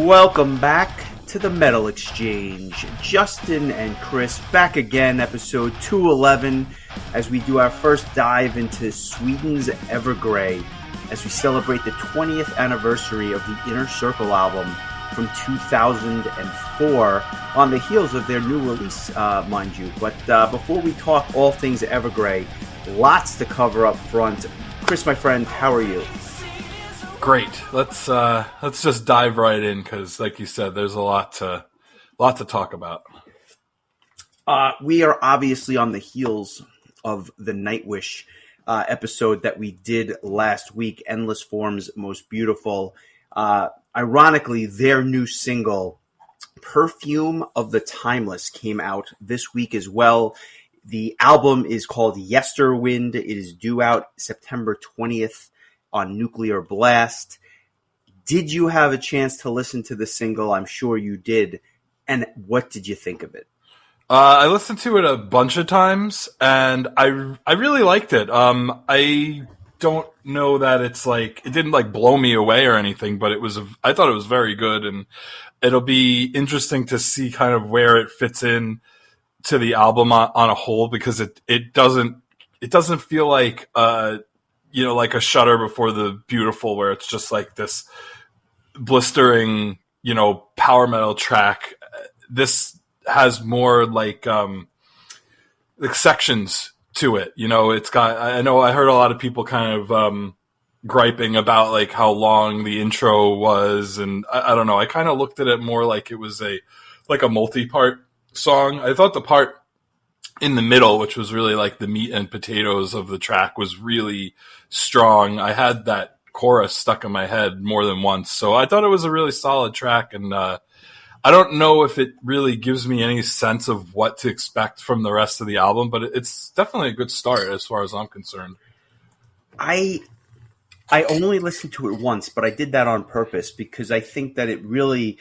Welcome back to the Metal Exchange. Justin and Chris back again, episode 211, as we do our first dive into Sweden's Evergrey, as we celebrate the 20th anniversary of the Inner Circle album from 2004, on the heels of their new release, mind you. But before we talk all things Evergrey, lots to cover up front. Chris, my friend, how are you? Great. Let's just dive right in because, like you said, there's a lot to talk about. We are obviously on the heels of the Nightwish episode that we did last week, Endless Forms, Most Beautiful. Ironically, their new single, Perfume of the Timeless, came out this week as well. The album is called Yesterwind. It is due out September 20th. On Nuclear Blast. Did you have a chance to listen to the single? I'm sure you did. And what did you think of it? I listened to it a bunch of times, and I really liked it. I don't know that it's like it didn't like blow me away or anything, but I thought it was very good, and it'll be interesting to see kind of where it fits in to the album on a whole, because it doesn't feel like like a Shudder Before the Beautiful, where it's just like this blistering, power metal track. This has more like sections to it. It's got, I heard a lot of people kind of griping about like how long the intro was. And I don't know. I kind of looked at it more like it was a multi-part song. I thought the part in the middle, which was really like the meat and potatoes of the track, was really strong. I had that chorus stuck in my head more than once. So I thought it was a really solid track. And I don't know if it really gives me any sense of what to expect from the rest of the album, but it's definitely a good start as far as I'm concerned. I only listened to it once, but I did that on purpose because I think that it really...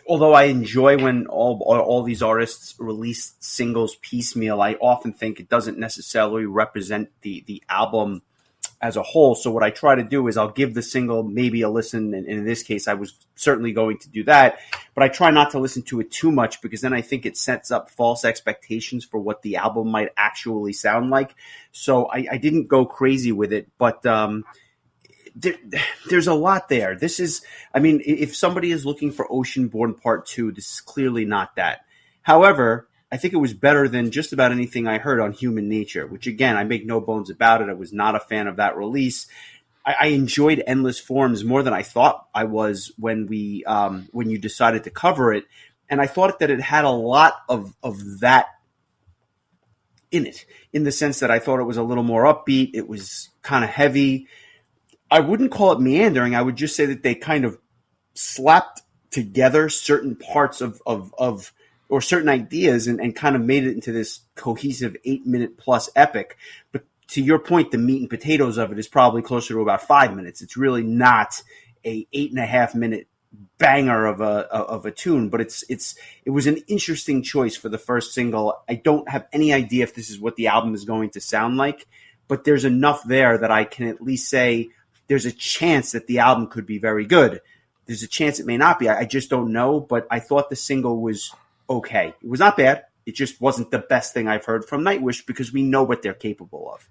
Although I enjoy when all these artists release singles piecemeal, I often think it doesn't necessarily represent the album as a whole. So what I try to do is I'll give the single maybe a listen, and in this case I was certainly going to do that, but I try not to listen to it too much because then I think it sets up false expectations for what the album might actually sound like. So I didn't go crazy with it, but there's a lot there. This is, if somebody is looking for Oceanborn Part 2, this is clearly not that. However, I think it was better than just about anything I heard on Human Nature, which again, I make no bones about it. I was not a fan of that release. I enjoyed Endless Forms more than I thought I was when you decided to cover it. And I thought that it had a lot of that in it, in the sense that I thought it was a little more upbeat. It was kind of heavy. I wouldn't call it meandering. I would just say that they kind of slapped together certain parts of or certain ideas and kind of made it into this cohesive 8-minute plus epic. But to your point, the meat and potatoes of it is probably closer to about 5 minutes. It's really not a 8.5-minute banger of a tune, but it was an interesting choice for the first single. I don't have any idea if this is what the album is going to sound like, but there's enough there that I can at least say there's a chance that the album could be very good. There's a chance it may not be. I just don't know, but I thought the single was okay. It was not bad. It just wasn't the best thing I've heard from Nightwish because we know what they're capable of.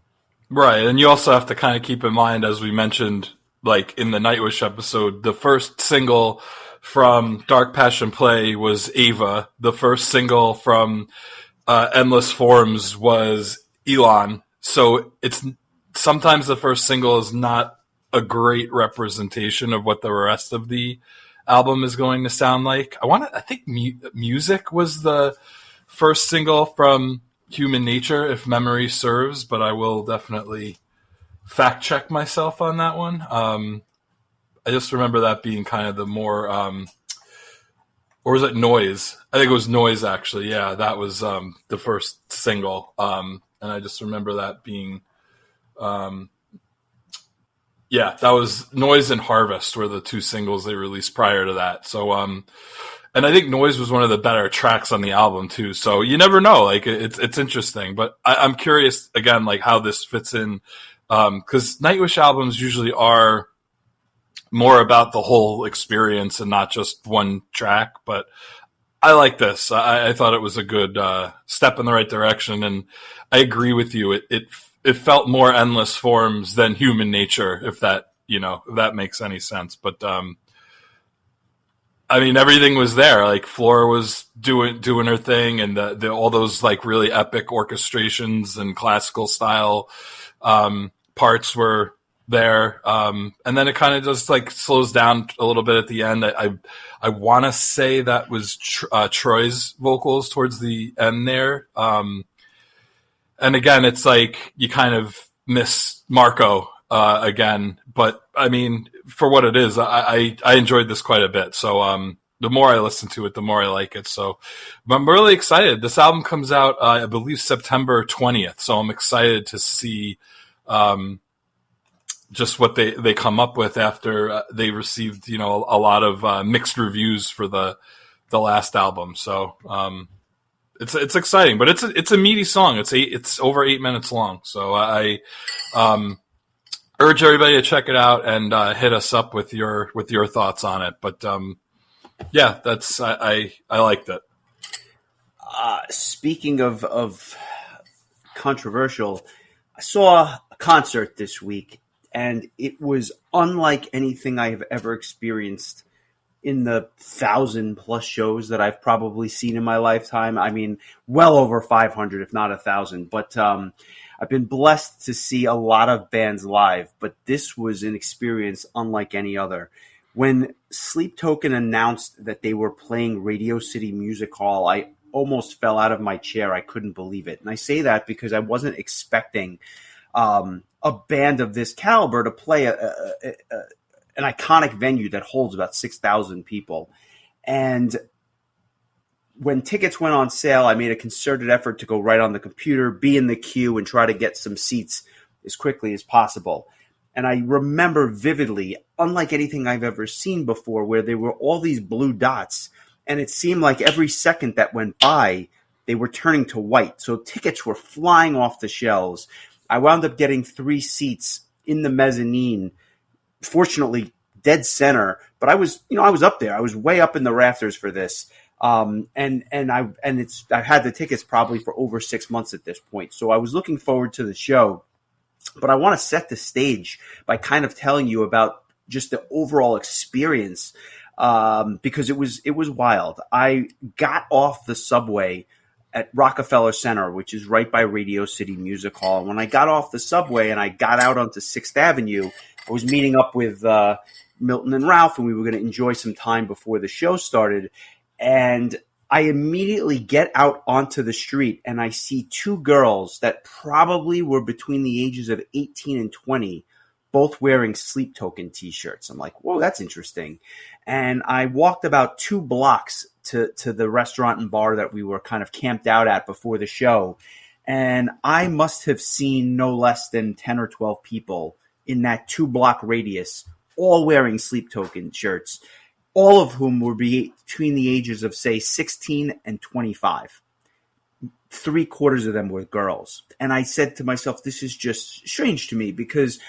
Right, and you also have to kind of keep in mind, as we mentioned, like in the Nightwish episode, the first single from Dark Passion Play was Ava. The first single from Endless Forms was Elon. So it's sometimes the first single is not a great representation of what the rest of the album is going to sound like. I think Music was the first single from Human Nature, if memory serves, but I will definitely fact check myself on that one. I just remember that being kind of the more, or was it Noise? I think it was Noise, actually. Yeah, that was the first single. And I just remember that being... yeah, that was Noise and Harvest were the two singles they released prior to that. So, and I think Noise was one of the better tracks on the album too. So you never know, like it's interesting, but I'm curious again, like how this fits in. Cause Nightwish albums usually are more about the whole experience and not just one track. But I like this. I thought it was a good step in the right direction, and I agree with you. It felt more endless forms than human nature, if that makes any sense. But I mean, everything was there. Like Flora was doing her thing, and the all those like really epic orchestrations and classical style parts were there. And then it kind of just like slows down a little bit at the end. I want to say that was Troy's vocals towards the end there. And again, it's like you kind of miss Marco again, but I mean, for what it is, I enjoyed this quite a bit. So the more I listen to it, the more I like it. So I'm really excited. This album comes out, I believe, September 20th. So I'm excited to see just what they come up with after they received, a lot of mixed reviews for the last album. So it's exciting, but it's a meaty song. It's over 8 minutes long. So I urge everybody to check it out and hit us up with your thoughts on it. But yeah, that's I liked it. Speaking of controversial, I saw a concert this week, and it was unlike anything I have ever experienced in the 1,000+ shows that I've probably seen in my lifetime. I mean, well over 500, if not 1,000. But I've been blessed to see a lot of bands live, but this was an experience unlike any other. When Sleep Token announced that they were playing Radio City Music Hall, I almost fell out of my chair. I couldn't believe it. And I say that because I wasn't expecting a band of this caliber to play an iconic venue that holds about 6,000 people. And when tickets went on sale, I made a concerted effort to go right on the computer, be in the queue, and try to get some seats as quickly as possible. And I remember vividly, unlike anything I've ever seen before, where there were all these blue dots, and it seemed like every second that went by, they were turning to white. So tickets were flying off the shelves. I wound up getting 3 seats in the mezzanine, fortunately dead center, but I was up there. I was way up in the rafters for this. I've had the tickets probably for over 6 months at this point. So I was looking forward to the show, but I want to set the stage by kind of telling you about just the overall experience, because it was wild. I got off the subway at Rockefeller Center, which is right by Radio City Music Hall. And when I got off the subway and I got out onto 6th Avenue, I was meeting up with Milton and Ralph, and we were going to enjoy some time before the show started. And I immediately get out onto the street, and I see 2 girls that probably were between the ages of 18 and 20, both wearing Sleep Token T-shirts. I'm like, whoa, that's interesting. And I walked about 2 blocks to the restaurant and bar that we were kind of camped out at before the show. And I must have seen no less than 10 or 12 people in that 2-block radius, all wearing Sleep Token shirts, all of whom were between the ages of, say, 16 and 25. 3/4 of them were girls. And I said to myself, this is just strange to me, because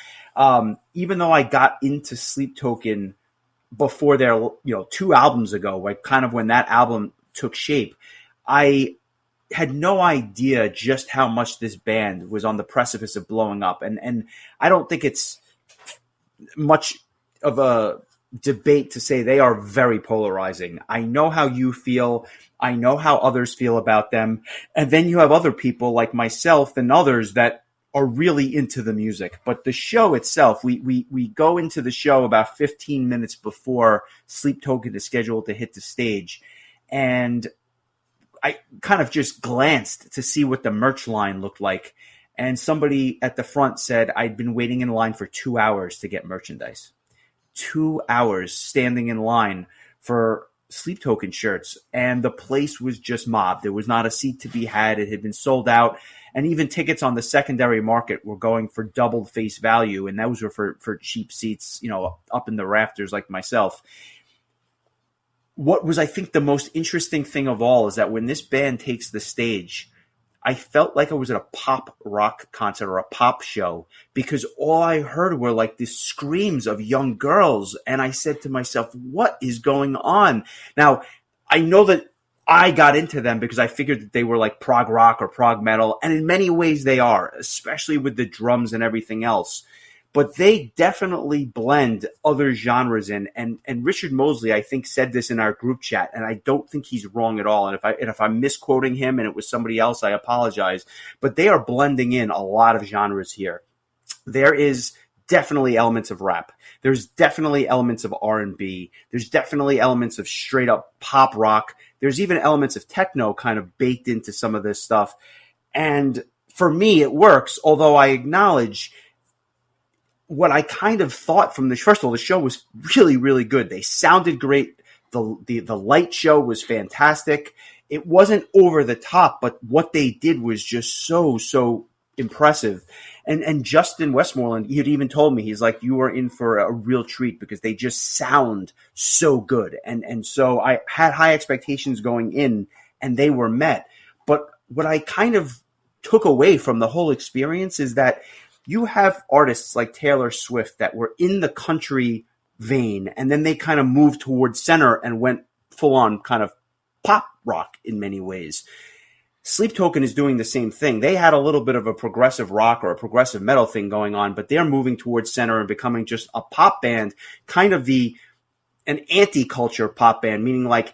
even though I got into Sleep Token before their 2 albums ago, like kind of when that album took shape, I had no idea just how much this band was on the precipice of blowing up. And I don't think it's much of a debate to say they are very polarizing. I know how you feel. I know how others feel about them. And then you have other people like myself and others that are really into the music. But the show itself, we go into the show about 15 minutes before Sleep Token is scheduled to hit the stage. And I kind of just glanced to see what the merch line looked like. And somebody at the front said I'd been waiting in line for 2 hours to get merchandise. 2 hours standing in line for Sleep Token shirts. And the place was just mobbed. There was not a seat to be had. It had been sold out. And even tickets on the secondary market were going for double face value. And those were for cheap seats, up in the rafters like myself. What was, I think, the most interesting thing of all is that when this band takes the stage, I felt like I was at a pop rock concert or a pop show because all I heard were like these screams of young girls. And I said to myself, what is going on? Now, I know that I got into them because I figured that they were like prog rock or prog metal. And in many ways they are, especially with the drums and everything else. But they definitely blend other genres in. And Richard Mosley, I think, said this in our group chat, and I don't think he's wrong at all. And if I'm misquoting him and it was somebody else, I apologize. But they are blending in a lot of genres here. There is definitely elements of rap. There's definitely elements of R&B. There's definitely elements of straight up pop rock. There's even elements of techno kind of baked into some of this stuff. And for me, it works, although I acknowledge what I kind of thought from the first of all, the show was really, really good. They sounded great. The light show was fantastic. It wasn't over the top, but what they did was just so impressive. And Justin Westmoreland, he had even told me, he's like, you are in for a real treat because they just sound so good. And so I had high expectations going in, and they were met. But what I kind of took away from the whole experience is that you have artists like Taylor Swift that were in the country vein, and then they kind of moved towards center and went full on kind of pop rock in many ways. Sleep Token is doing the same thing. They had a little bit of a progressive rock or a progressive metal thing going on, but they're moving towards center and becoming just a pop band, kind of an anti-culture pop band, meaning like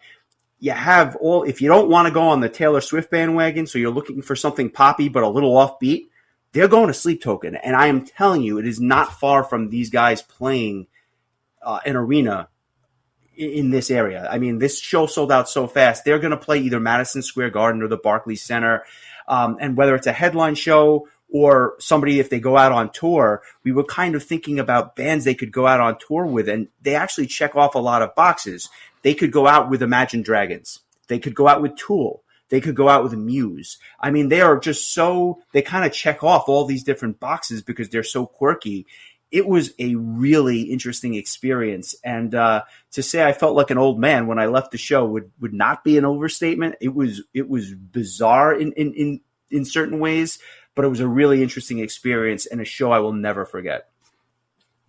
you have all, if you don't want to go on the Taylor Swift bandwagon, so you're looking for something poppy but a little offbeat, they're going to Sleep Token. And I am telling you, it is not far from these guys playing an arena in this area. I mean, this show sold out so fast. They're going to play either Madison Square Garden or the Barclays Center. And whether it's a headline show or somebody, if they go out on tour, we were kind of thinking about bands they could go out on tour with. And they actually check off a lot of boxes. They could go out with Imagine Dragons. They could go out with Tool. They could go out with Muse. I mean, they are just they kind of check off all these different boxes because they're so quirky. It was a really interesting experience. And to say I felt like an old man when I left the show would not be an overstatement. It was bizarre in certain ways, but it was a really interesting experience and a show I will never forget.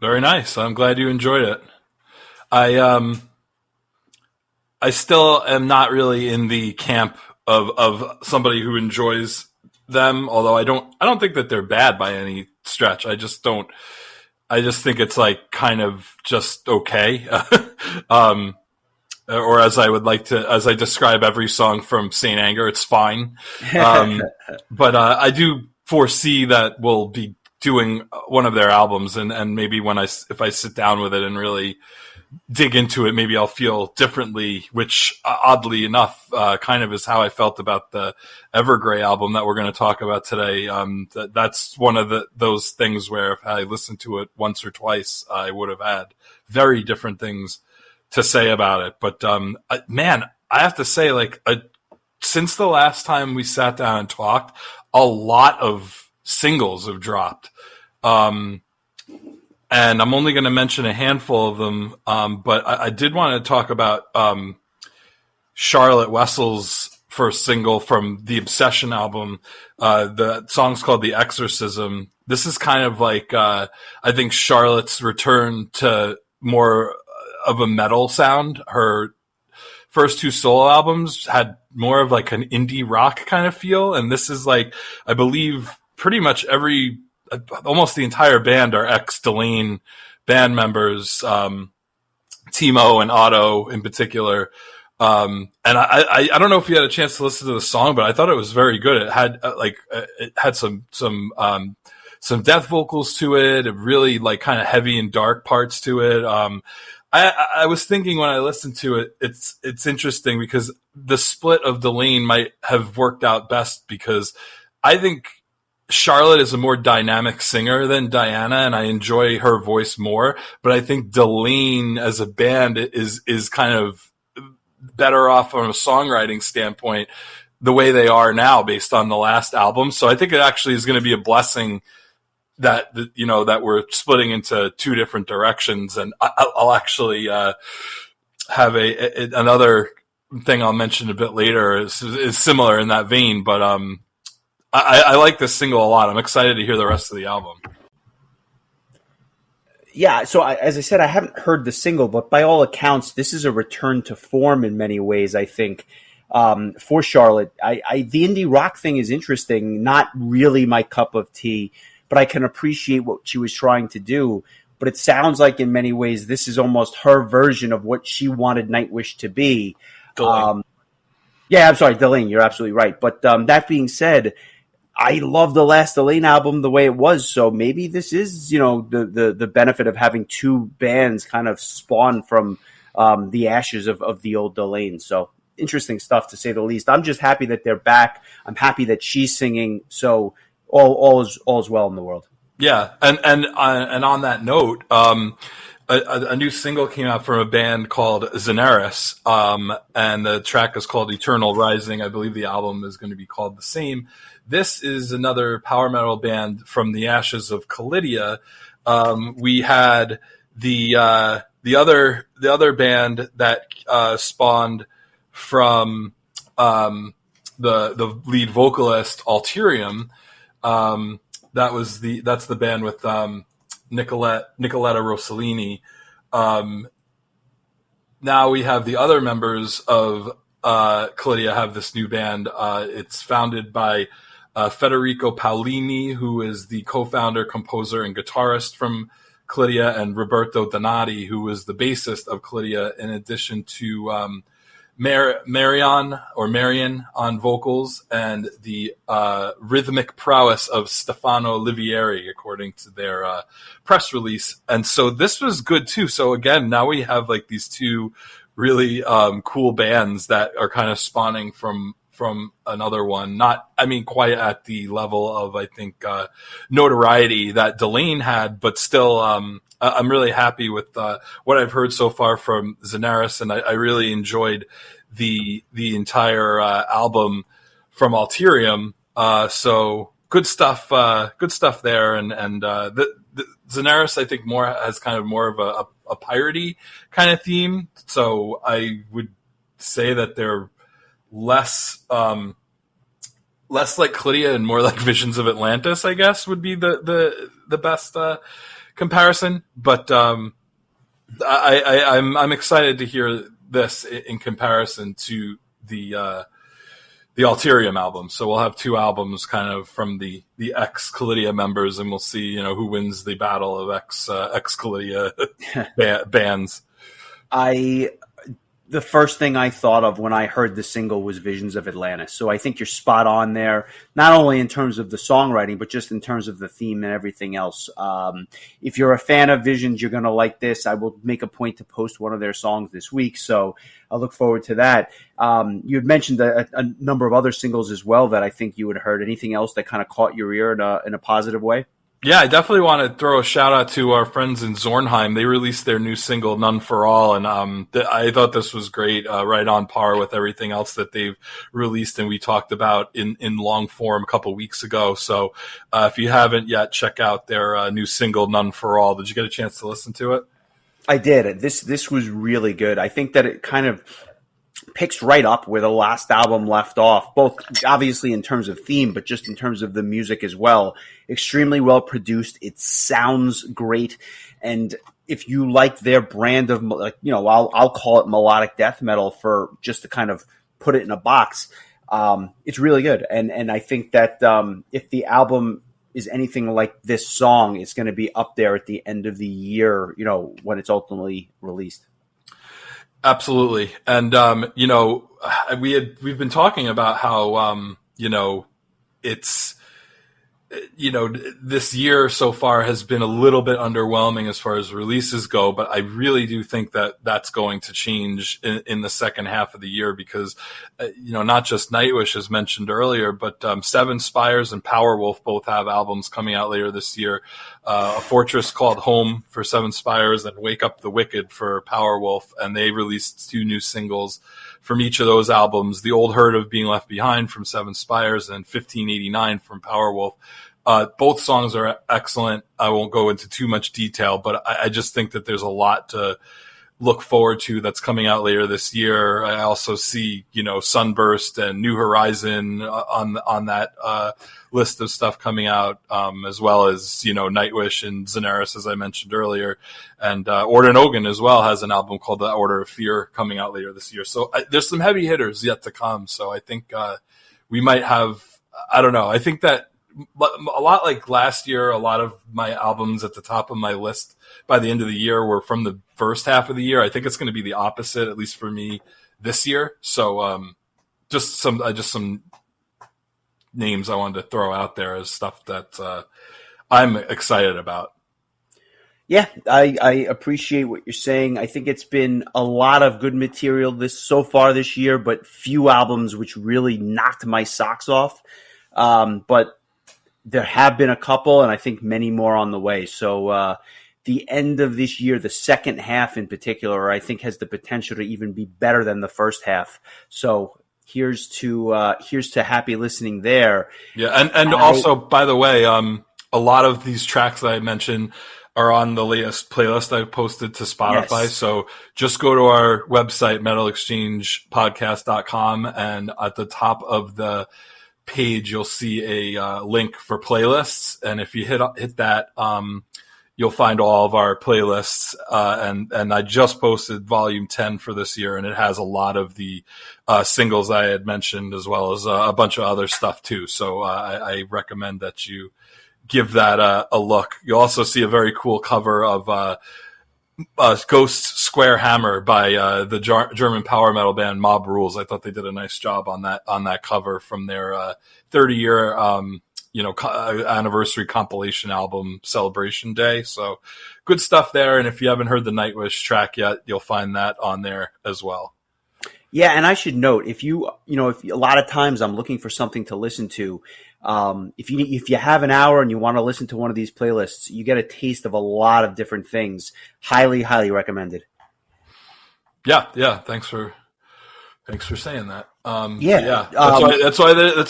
Very nice. I'm glad you enjoyed it. I still am not really in the camp of somebody who enjoys them, although I don't think that they're bad by any stretch. I just think it's like kind of just okay. Or as I describe every song from Saint Anger, it's fine. But I do foresee that we'll be doing one of their albums, and maybe if I sit down with it and really dig into it, maybe I'll feel differently, which oddly enough kind of is how I felt about the Evergrey album that we're going to talk about today. That's one of those things where if I listened to it once or twice, I would have had very different things to say about it. But man, I have to say, since the last time we sat down and talked, a lot of singles have dropped. And I'm only going to mention a handful of them, but I did want to talk about Charlotte Wessel's first single from the Obsession album. The song's called The Exorcism. This is kind of like, I think, Charlotte's return to more of a metal sound. Her first two solo albums had more of like an indie rock kind of feel, and this is like, I believe, pretty much almost the entire band are ex-Delane band members, Timo and Otto in particular. And I don't know if you had a chance to listen to the song, but I thought it was very good. It had some death vocals to it, really like kind of heavy and dark parts to it. I was thinking when I listened to it, it's interesting because the split of Delane might have worked out best because I think Charlotte is a more dynamic singer than Diana, and I enjoy her voice more. But I think Delane as a band is kind of better off from a songwriting standpoint the way they are now based on the last album. So I think it actually is going to be a blessing that we're splitting into two different directions. And I'll actually have another thing I'll mention a bit later is similar in that vein, but I like this single a lot. I'm excited to hear the rest of the album. Yeah, so as I said, I haven't heard the single, but by all accounts, this is a return to form in many ways, I think, for Charlotte. The indie rock thing is interesting, not really my cup of tea, but I can appreciate what she was trying to do. But it sounds like in many ways, this is almost her version of what she wanted Nightwish to be. Yeah, I'm sorry, Delane, you're absolutely right. But that being said, I love the last Elaine album the way it was, so maybe this is, the benefit of having two bands kind of spawn from the ashes of the old Delane. So interesting stuff, to say the least. I'm just happy that they're back. I'm happy that she's singing. So all is well in the world. Yeah, and on that note, a new single came out from a band called Zenaris, and the track is called Eternal Rising. I believe the album is going to be called the same. This is another power metal band from the ashes of Kalidia. We had the other band that spawned from the lead vocalist Alterium. That's the band with Nicoletta Rossellini. Now we have the other members of Kalidia have this new band. It's founded by Federico Paolini, who is the co-founder, composer, and guitarist from Kalidia, and Roberto Donati, who is the bassist of Kalidia, in addition to Marion on vocals, and the rhythmic prowess of Stefano Olivieri, according to their press release. And so this was good too. So again, now we have like these two really cool bands that are kind of spawning from another one. Not, I mean, quite at the level of, I think, notoriety that Delane had, but still, I'm really happy with what I've heard so far from Zenaris, and I really enjoyed the entire album from Alterium. So good stuff there, and the Zenaris, I think, has kind of more of a piratey kind of theme. So I would say that they're less like Kalidia and more like Visions of Atlantis, I guess, would be the best comparison. But I'm excited to hear this in comparison to the Alterium album. So we'll have two albums kind of from the ex Kalidia members, and we'll see who wins the battle of ex Kalidia bands. The first thing I thought of when I heard the single was Visions of Atlantis. So I think you're spot on there, not only in terms of the songwriting, but just in terms of the theme and everything else. If you're a fan of Visions, you're going to like this. I will make a point to post one of their songs this week, so I'll look forward to that. You had mentioned a number of other singles as well that I think you had heard. Anything else that kind of caught your ear in a positive way? Yeah, I definitely want to throw a shout out to our friends in Zornheim. They released their new single, None for All, and I thought this was great, right on par with everything else that they've released and we talked about in long form a couple weeks ago. So if you haven't yet, check out their new single, None for All. Did you get a chance to listen to it? I did. This was really good. I think that it kind of picks right up where the last album left off, both obviously in terms of theme, but just in terms of the music as well. Extremely well produced. It sounds great. And if you like their brand of, I'll call it melodic death metal, for just to kind of put it in a box, it's really good. And I think that if the album is anything like this song, it's going to be up there at the end of the year, when it's ultimately released. Absolutely. And, we've been talking about how, it's, this year so far has been a little bit underwhelming as far as releases go, but I really do think that that's going to change in the second half of the year because, not just Nightwish as mentioned earlier, but Seven Spires and Powerwolf both have albums coming out later this year. A Fortress Called Home for Seven Spires and Wake Up the Wicked for Powerwolf, and they released two new singles from each of those albums, The Old Herd of Being Left Behind from Seven Spires and 1589 from Powerwolf. Both songs are excellent. I won't go into too much detail, but I just think that there's a lot to look forward to that's coming out later this year. I also see, Sunburst and New Horizon on that list of stuff coming out, as well as, Nightwish and Xenaris, as I mentioned earlier. And Orden Ogan as well has an album called The Order of Fear coming out later this year. So there's some heavy hitters yet to come. So I think we might have, I don't know, I think that a lot like last year, a lot of my albums at the top of my list by the end of the year were from the first half of the year. I think it's going to be the opposite, at least for me this year. So just some names I wanted to throw out there as stuff that I'm excited about. Yeah, I appreciate what you're saying. I think it's been a lot of good material so far this year, but few albums which really knocked my socks off. But there have been a couple, and I think many more on the way. So the end of this year, the second half in particular, I think has the potential to even be better than the first half. So here's to happy listening there. Yeah, and also, by the way, a lot of these tracks that I mentioned are on the latest playlist I've posted to Spotify. Yes. So just go to our website, metalexchangepodcast.com, and at the top of the page, you'll see a link for playlists. And if you hit that, you'll find all of our playlists. And I just posted volume 10 for this year, and it has a lot of the singles I had mentioned, as well as a bunch of other stuff too. So I recommend that you give that a look. You'll also see a very cool cover of Ghost Square Hammer by the German power metal band Mob Rules. I thought they did a nice job on that cover from their 30-year anniversary compilation album Celebration Day. So good stuff there. And if you haven't heard the Nightwish track yet, you'll find that on there as well. Yeah, and I should note, if a lot of times I'm looking for something to listen to, if you have an hour and you want to listen to one of these playlists, you get a taste of a lot of different things. Highly, highly recommended. Yeah. Thanks for saying that. That's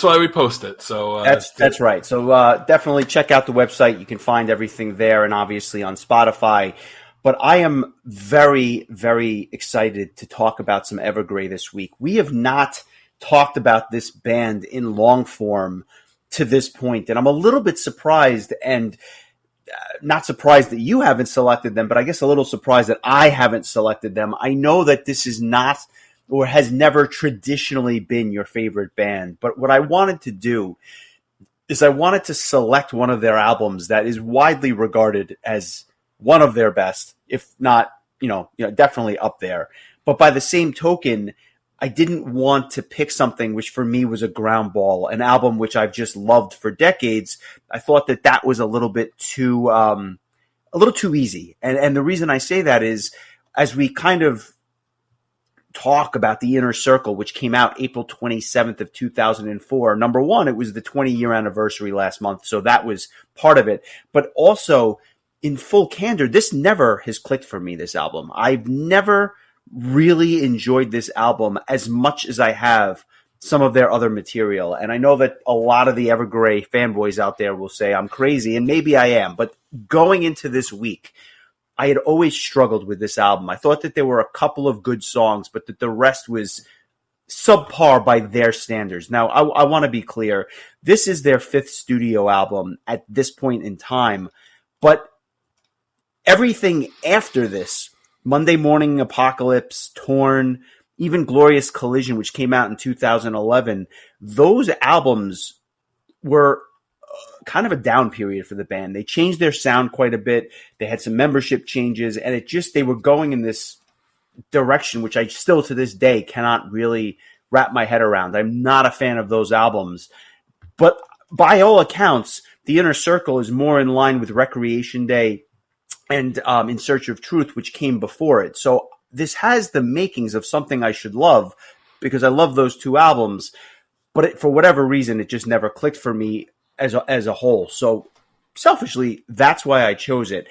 why we post it. So that's right. So definitely check out the website. You can find everything there, and obviously on Spotify. But I am very, very excited to talk about some Evergrey this week. We have not talked about this band in long form to this point, and I'm a little bit surprised, and not surprised that you haven't selected them, but I guess a little surprised that I haven't selected them. I know that this is not, or has never traditionally been, your favorite band, but what I wanted to do is I wanted to select one of their albums that is widely regarded as one of their best, if not, definitely up there. But by the same token, I didn't want to pick something which for me was a ground ball, an album which I've just loved for decades. I thought that was a little bit too easy. And the reason I say that is, as we kind of talk about the Inner Circle, which came out April 27th of 2004. Number one, it was the 20-year anniversary last month, so that was part of it. But also, in full candor, this never has clicked for me, this album. I've never really enjoyed this album as much as I have some of their other material. And I know that a lot of the Evergrey fanboys out there will say I'm crazy, and maybe I am. But going into this week, I had always struggled with this album. I thought that there were a couple of good songs, but that the rest was subpar by their standards. Now, I want to be clear. This is their fifth studio album at this point in time, but everything after this, Monday Morning Apocalypse, Torn, even Glorious Collision, which came out in 2011, those albums were kind of a down period for the band. They changed their sound quite a bit. They had some membership changes, and they were going in this direction, which I still to this day cannot really wrap my head around. I'm not a fan of those albums. But by all accounts, the Inner Circle is more in line with Recreation Day and In Search of Truth, which came before it. So this has the makings of something I should love, because I love those two albums, but for whatever reason, it just never clicked for me as a whole. So selfishly, that's why I chose it.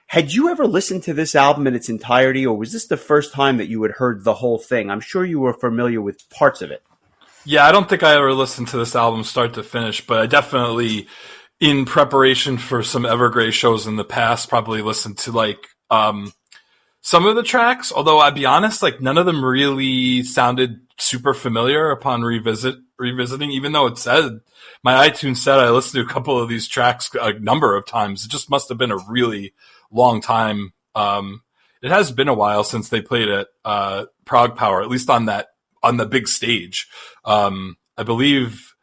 Had you ever listened to this album in its entirety, or was this the first time that you had heard the whole thing? I'm sure you were familiar with parts of it. Yeah, I don't think I ever listened to this album start to finish, but I definitely, in preparation for some Evergrey shows in the past, probably listened to some of the tracks, although I'll be honest, like none of them really sounded super familiar upon revisiting, even though it said, my iTunes said I listened to a couple of these tracks a number of times. It just must have been a really long time. It has been a while since they played at Prague Power, at least on the big stage. I believe,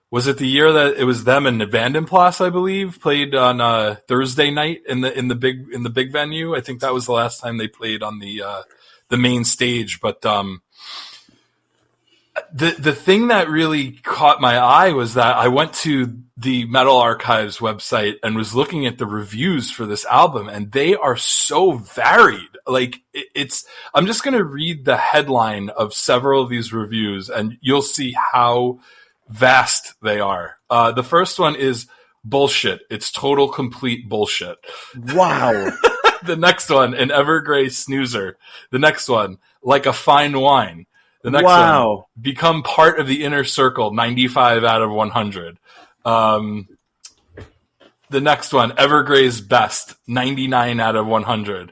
was it the year that it was them and Vandenplas, I believe, played on Thursday night in the big venue? I think that was the last time they played on the main stage. But the thing that really caught my eye was that I went to the Metal Archives website and was looking at the reviews for this album, and they are so varied. Like I'm just going to read the headline of several of these reviews, and you'll see how vast they are. The first one is bullshit. It's total complete bullshit. Wow. The next one, an Evergrey snoozer. The next one, like a fine wine. The next one, become part of the inner circle, 95 out of 100. The next one, Evergrey's best, 99 out of 100.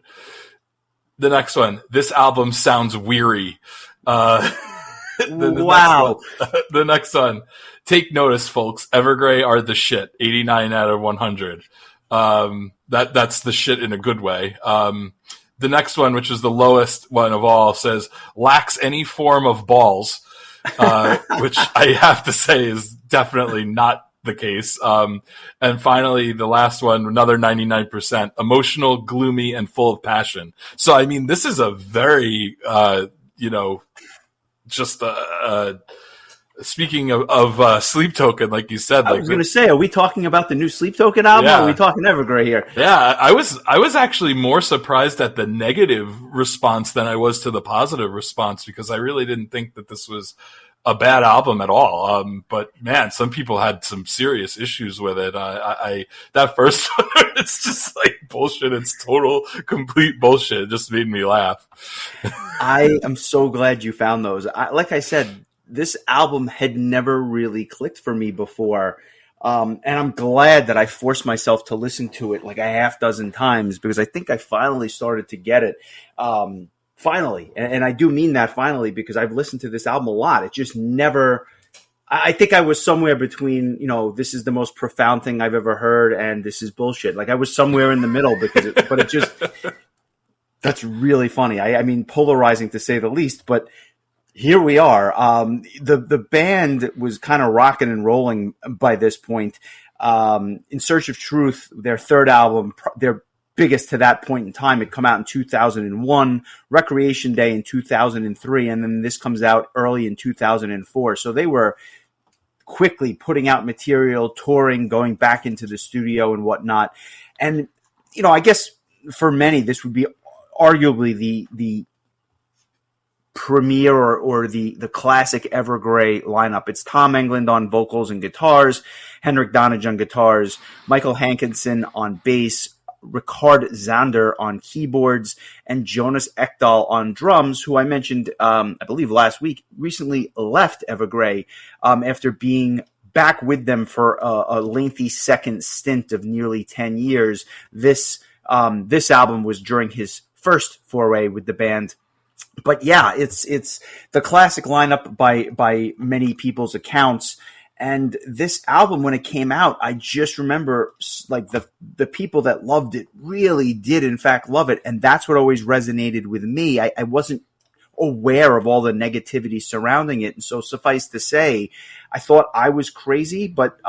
The next one, this album sounds weary. Wow. The next one, take notice, folks. Evergrey are the shit, 89 out of 100. That's the shit in a good way. The next one, which is the lowest one of all, says, lacks any form of balls, which I have to say is definitely not the case. And finally, the last one, another 99%, emotional, gloomy, and full of passion. So, I mean, this is a very, just speaking of Sleep Token, like you said, I was going to say, are we talking about the new Sleep Token album? Yeah. Or are we talking Evergrey here? Yeah, I was actually more surprised at the negative response than I was to the positive response, because I really didn't think that this was a bad album at all. But man, some people had some serious issues with it. That first one, it's just like bullshit. It's total, complete bullshit. It just made me laugh. I am so glad you found those. Like I said, this album had never really clicked for me before. And I'm glad that I forced myself to listen to it like a half dozen times, because I think I finally started to get it. Finally. And I do mean that finally, because I've listened to this album a lot. It just never, I think I was somewhere between, this is the most profound thing I've ever heard and this is bullshit. Like I was somewhere in the middle, but it just, that's really funny. I mean, polarizing to say the least, but here we are. The band was kind of rocking and rolling by this point. In Search of Truth, their third album, their biggest to that point in time, had come out in 2001, Recreation Day in 2003, and then this comes out early in 2004. So they were quickly putting out material, touring, going back into the studio and whatnot. And, I guess for many, this would be arguably the premiere or the classic Evergrey lineup. It's Tom Englund on vocals and guitars, Henrik Donage on guitars, Michael Hankinson on bass, Ricard Zander on keyboards, and Jonas Ekdahl on drums, who I mentioned, I believe last week, recently left Evergrey after being back with them for a lengthy second stint of nearly 10 years. This album was during his first foray with the band. But yeah, it's the classic lineup by many people's accounts. And this album, when it came out, I just remember like the people that loved it really did in fact love it. And that's what always resonated with me. I wasn't aware of all the negativity surrounding it. And so suffice to say, I thought I was crazy, but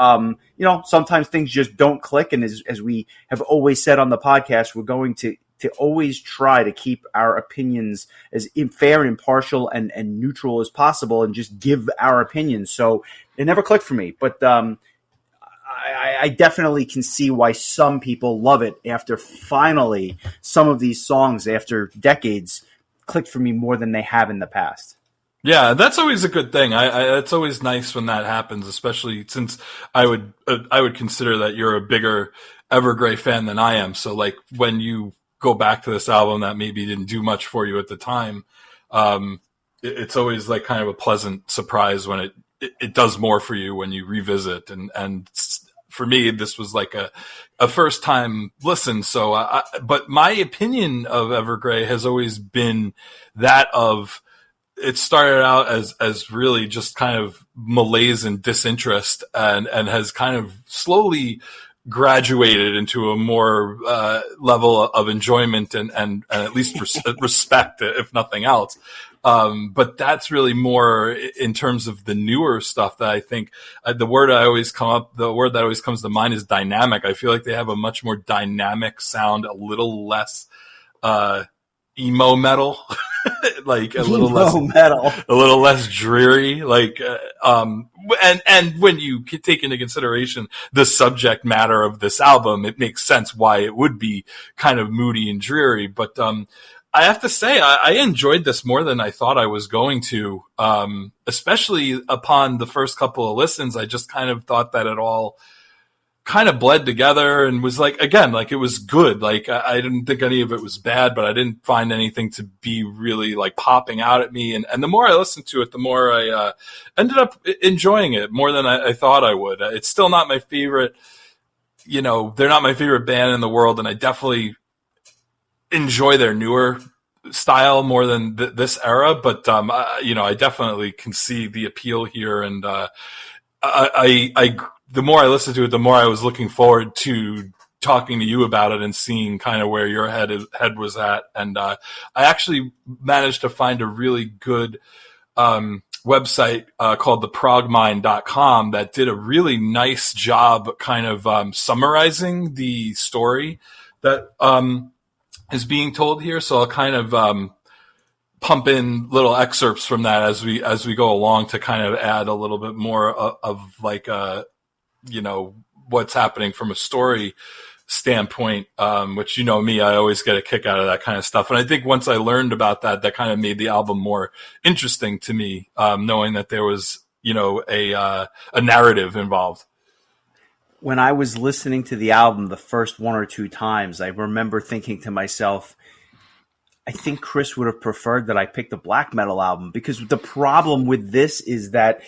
sometimes things just don't click. And as we have always said on the podcast, we're going to always try to keep our opinions as fair and impartial and neutral as possible and just give our opinions. So it never clicked for me, but I definitely can see why some people love it after finally some of these songs after decades clicked for me more than they have in the past. Yeah, that's always a good thing. It's always nice when that happens, especially since I would consider that you're a bigger Evergrey fan than I am. So like when you go back to this album that maybe didn't do much for you at the time, it's always like kind of a pleasant surprise when it does more for you when you revisit. And for me, this was like a first time listen. So, but my opinion of Evergrey has always been that of, it started out as really just kind of malaise and disinterest, and has kind of slowly graduated into a more level of enjoyment and at least respect, if nothing else. But that's really more in terms of the newer stuff that I think the word that always comes to mind is dynamic. I feel like they have a much more dynamic sound, a little less emo metal, like a little less dreary, like and when you take into consideration the subject matter of this album, it makes sense why it would be kind of moody and dreary. But I have to say, I enjoyed this more than I thought I was going to, especially upon the first couple of listens. I just kind of thought that it all kind of bled together and was like, again, like it was good. Like I didn't think any of it was bad, but I didn't find anything to be really like popping out at me. And the more I listened to it, the more I ended up enjoying it more than I thought I would. It's still not my favorite, they're not my favorite band in the world. And I definitely enjoy their newer style more than this era. But, I definitely can see the appeal here. And the more I listened to it, the more I was looking forward to talking to you about it and seeing kind of where your head was at. And I actually managed to find a really good website called theprogmind.com that did a really nice job kind of summarizing the story that is being told here. So I'll kind of pump in little excerpts from that as we go along to kind of add a little bit more of like what's happening from a story standpoint, which me, I always get a kick out of that kind of stuff. And I think once I learned about that kind of made the album more interesting to me, knowing that there was a narrative involved. When I was listening to the album the first one or two times, I remember thinking to myself, I think Chris would have preferred that I picked a black metal album, because the problem with this is that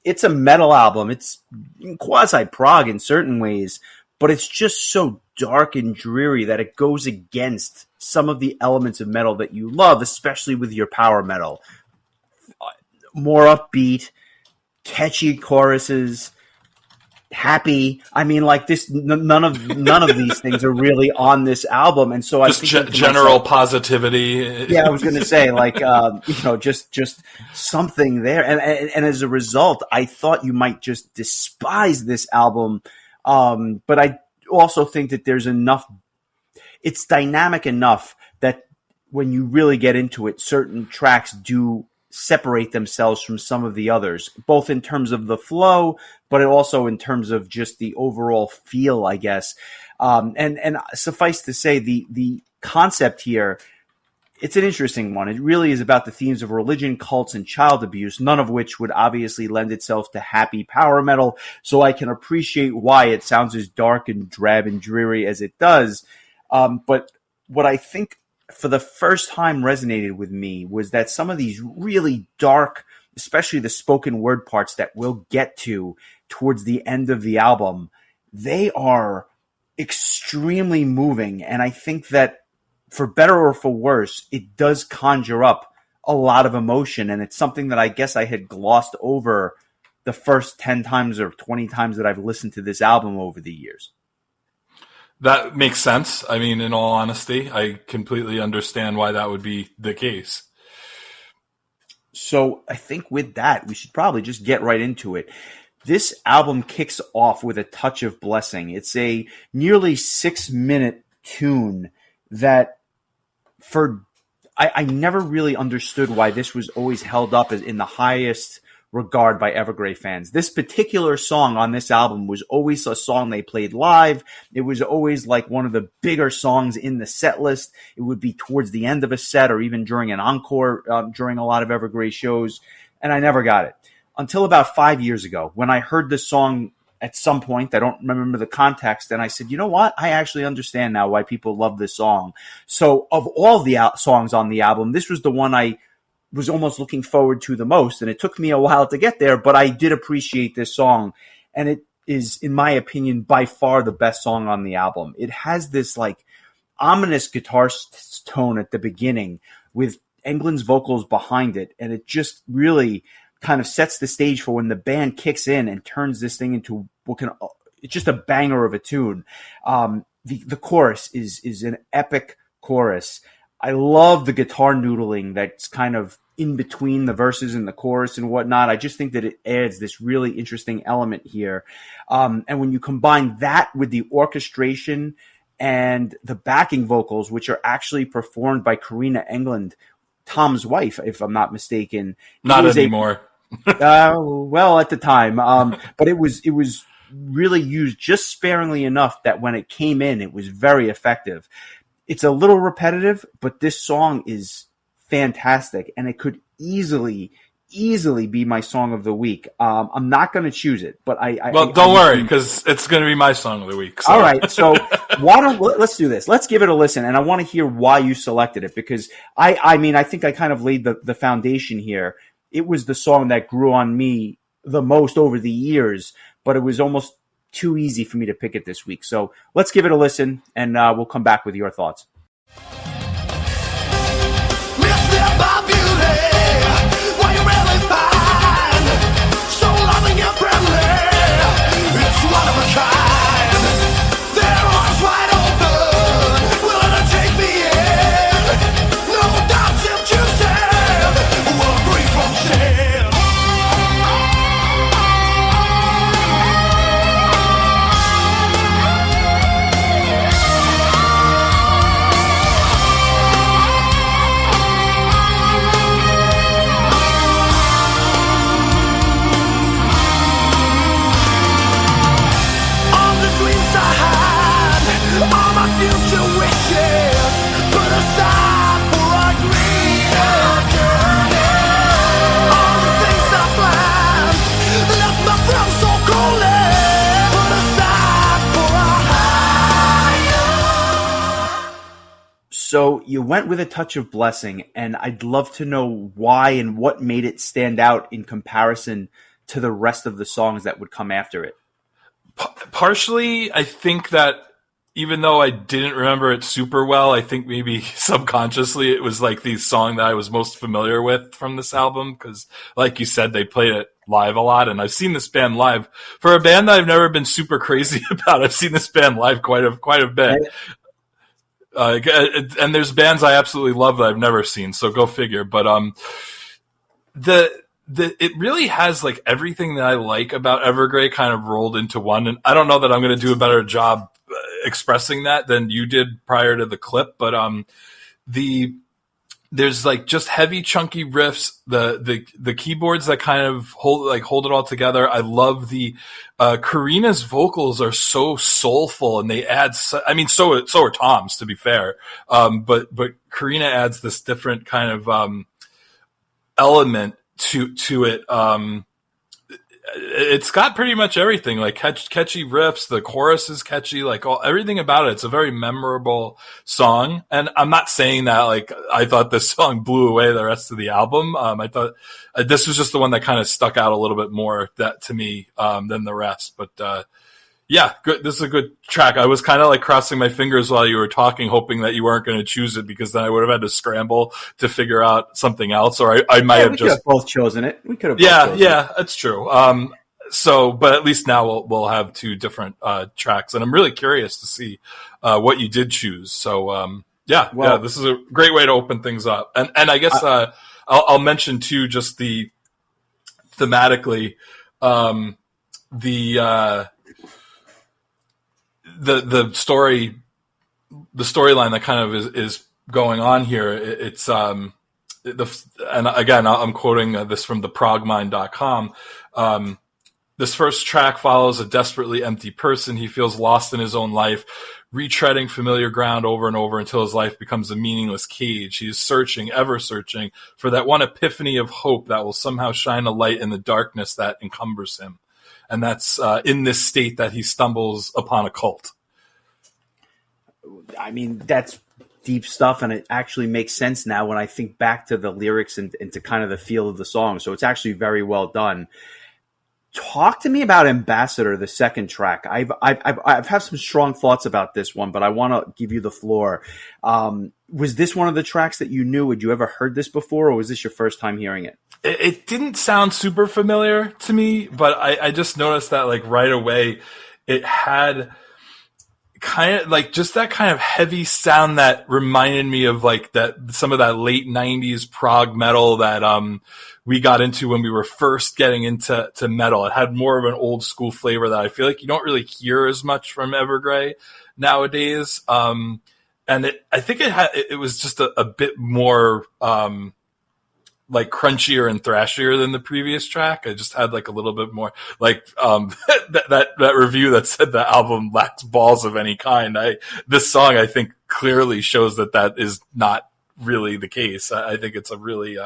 it's a metal album. It's quasi-prog in certain ways, but it's just so dark and dreary that it goes against some of the elements of metal that you love, especially with your power metal. More upbeat, catchy choruses, happy. I mean, like this, none of these things are really on this album, and so just general positivity. Yeah, I was going to say, like, just something there, and as a result, I thought you might just despise this album, but I also think that there's enough. It's dynamic enough that when you really get into it, certain tracks do separate themselves from some of the others, both in terms of the flow, but also in terms of just the overall feel, I guess. And suffice to say, the concept here, it's an interesting one. It really is about the themes of religion, cults, and child abuse, none of which would obviously lend itself to happy power metal. So I can appreciate why it sounds as dark and drab and dreary as it does. But what I think for the first time resonated with me was that some of these really dark, especially the spoken word parts that we'll get to towards the end of the album, they are extremely moving. And I think that for better or for worse, it does conjure up a lot of emotion. And it's something that I guess I had glossed over the first 10 times or 20 times that I've listened to this album over the years. That makes sense. I mean, in all honesty, I completely understand why that would be the case. So I think with that, we should probably just get right into it. This album kicks off with a touch of blessing. It's a nearly 6-minute tune that I never really understood why this was always held up as in the highest regard by Evergrey fans. This particular song on this album was always a song they played live. It was always like one of the bigger songs in the set list. It would be towards the end of a set or even during an encore during a lot of Evergrey shows, and I never got it. Until about 5 years ago, when I heard this song at some point, I don't remember the context, and I said, you know what? I actually understand now why people love this song. So of all the songs on the album, this was the one I was almost looking forward to the most, and it took me a while to get there, but I did appreciate this song. And is, in my opinion, by far the best song on the album. It has this like ominous guitar tone at the beginning with England's vocals behind it, and it just really kind of sets the stage for when the band kicks in and turns this thing into it's just a banger of a tune. The chorus is an epic chorus. I love the guitar noodling that's kind of in between the verses and the chorus and whatnot. I just think that it adds this really interesting element here. And when you combine that with the orchestration and the backing vocals, which are actually performed by Karina England, Tom's wife, if I'm not mistaken. Not anymore. Well, at the time. But it was really used just sparingly enough that when it came in, it was very effective. It's a little repetitive, but this song is fantastic, and it could easily be my song of the week. I'm not going to choose it, but don't worry, because it's going to be my song of the week. So. All right, so let's do this. Let's give it a listen, and I want to hear why you selected it, because I think I kind of laid the foundation here. It was the song that grew on me the most over the years, but it was almost too easy for me to pick it this week. So let's give it a listen, and we'll come back with your thoughts. So you went with A Touch of Blessing, and I'd love to know why and what made it stand out in comparison to the rest of the songs that would come after it. Partially, I think that even though I didn't remember it super well, I think maybe subconsciously it was like the song that I was most familiar with from this album, because like you said, they played it live a lot, and I've seen this band live. For a band that I've never been super crazy about, I've seen this band live quite a bit. And there's bands I absolutely love that I've never seen, so go figure. But it really has like everything that I like about Evergrey kind of rolled into one. And I don't know that I'm going to do a better job expressing that than you did prior to the clip, but there's like just heavy, chunky riffs, the keyboards that kind of hold it all together. I love the Karina's vocals are so soulful, and they add. So are Tom's, to be fair. But Karina adds this different kind of element to it. It's got pretty much everything, like catchy riffs. The chorus is catchy, like everything about it. It's a very memorable song. And I'm not saying that like I thought this song blew away the rest of the album. I thought this was just the one that kind of stuck out a little bit more to me than the rest. But yeah, good. This is a good track. I was kind of like crossing my fingers while you were talking, hoping that you weren't going to choose it, because then I would have had to scramble to figure out something else, or I might have just both chosen it. We could have. Yeah, that's true. But at least now we'll have two different tracks, and I'm really curious to see what you did choose. So this is a great way to open things up, and I guess I'll mention too, just thematically, the storyline that kind of is going on here. It's and again, I'm quoting this from theprogmind.com. This first track follows a desperately empty person. He feels lost in his own life, retreading familiar ground over and over until his life becomes a meaningless cage. He is searching, ever searching, for that one epiphany of hope that will somehow shine a light in the darkness that encumbers him. And that's in this state that he stumbles upon a cult. I mean, that's deep stuff, and it actually makes sense now when I think back to the lyrics and to kind of the feel of the song. So it's actually very well done. Talk to me about Ambassador, the second track. I've had some strong thoughts about this one, but I want to give you the floor. Was this one of the tracks that you knew? Had you ever heard this before, or was this your first time hearing it? It didn't sound super familiar to me, but I just noticed that like right away it had kind of like just that kind of heavy sound that reminded me of like that some of that late 90s prog metal that we got into when we were first getting into metal. It had more of an old school flavor that I feel like you don't really hear as much from Evergrey nowadays. And I think it was just a bit more like crunchier and thrashier than the previous track. I just had like a little bit more like that review that said the album lacks balls of any kind. This song I think clearly shows that is not really the case. I think it's a really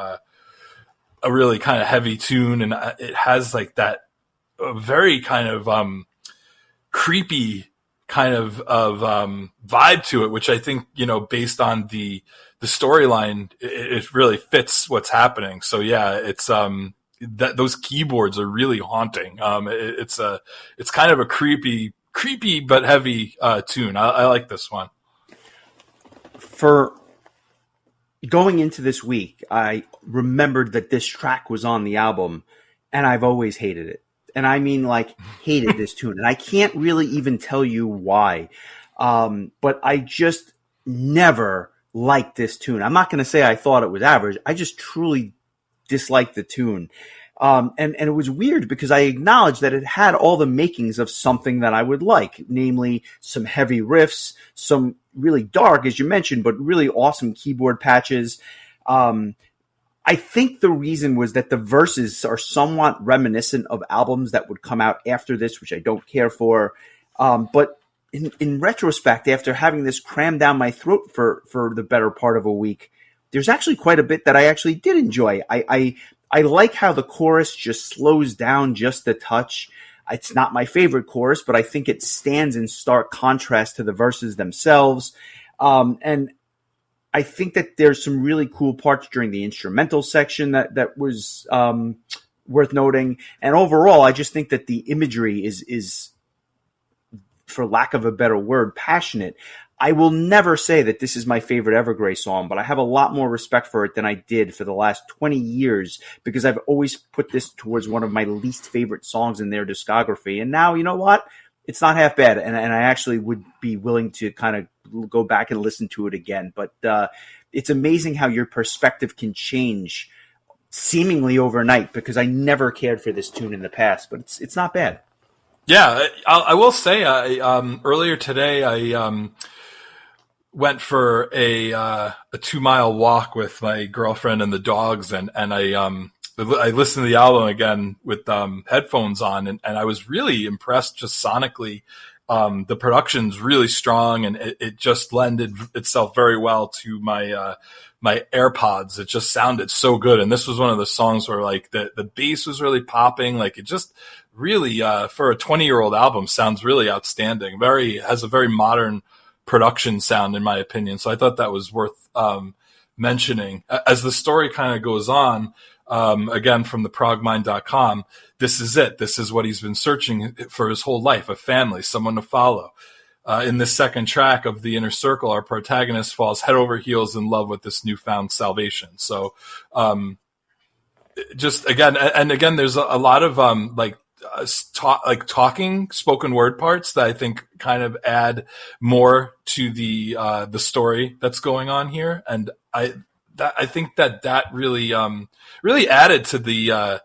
kind of heavy tune, and it has like that very kind of creepy kind of vibe to it, which I think, based on the storyline, it really fits what's happening. So yeah, it's that those keyboards are really haunting. It's kind of a creepy but heavy tune. I like this one. For going into this week, I remembered that this track was on the album, and I've always hated it. And I mean, like, hated this tune. And I can't really even tell you why. But I just never liked this tune. I'm not going to say I thought it was average. I just truly disliked the tune. And it was weird because I acknowledged that it had all the makings of something that I would like, namely some heavy riffs, some really dark, as you mentioned, but really awesome keyboard patches. I think the reason was that the verses are somewhat reminiscent of albums that would come out after this, which I don't care for. But in retrospect, after having this crammed down my throat for the better part of a week, there's actually quite a bit that I actually did enjoy. I like how the chorus just slows down just a touch. It's not my favorite chorus, but I think it stands in stark contrast to the verses themselves. And I think that there's some really cool parts during the instrumental section that was worth noting. And overall, I just think that the imagery is, for lack of a better word, passionate. I will never say that this is my favorite Evergrey song, but I have a lot more respect for it than I did for the last 20 years because I've always put this towards one of my least favorite songs in their discography. And now, you know what? It's not half bad, and I actually would be willing to kind of go back and listen to it again. But it's amazing how your perspective can change seemingly overnight because I never cared for this tune in the past, but it's not bad. Yeah, I will say, earlier today I went for a 2-mile walk with my girlfriend and the dogs, and I listened to the album again with headphones on, and I was really impressed just sonically. The production's really strong, and it just lended itself very well to my AirPods. It just sounded so good, and this was one of the songs where like the bass was really popping. Like it just really, for a 20-year-old album, sounds really outstanding. Has a very modern production sound, in my opinion. So I thought that was worth mentioning. As the story kind of goes on, again, from the progmind.com, this is it. This is what he's been searching for his whole life, a family, someone to follow. In this second track of The Inner Circle, our protagonist falls head over heels in love with this newfound salvation. So, just again, and again, there's a lot of, talking spoken word parts that I think kind of add more to the story that's going on here. And I think that really added to the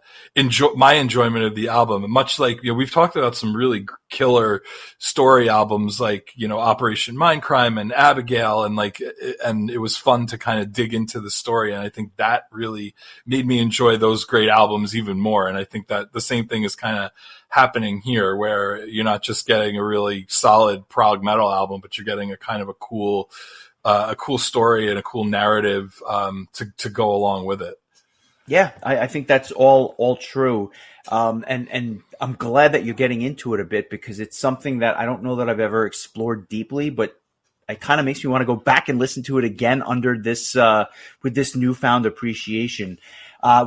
my enjoyment of the album. Much like we've talked about some really killer story albums like Operation Mindcrime and Abigail, and it was fun to kind of dig into the story. And I think that really made me enjoy those great albums even more. And I think that the same thing is kind of happening here, where you're not just getting a really solid prog metal album, but you're getting a kind of a cool story and a cool narrative to go along with it. Yeah, I think that's all true. And I'm glad that you're getting into it a bit because it's something that I don't know that I've ever explored deeply, but it kind of makes me want to go back and listen to it again under this with this newfound appreciation.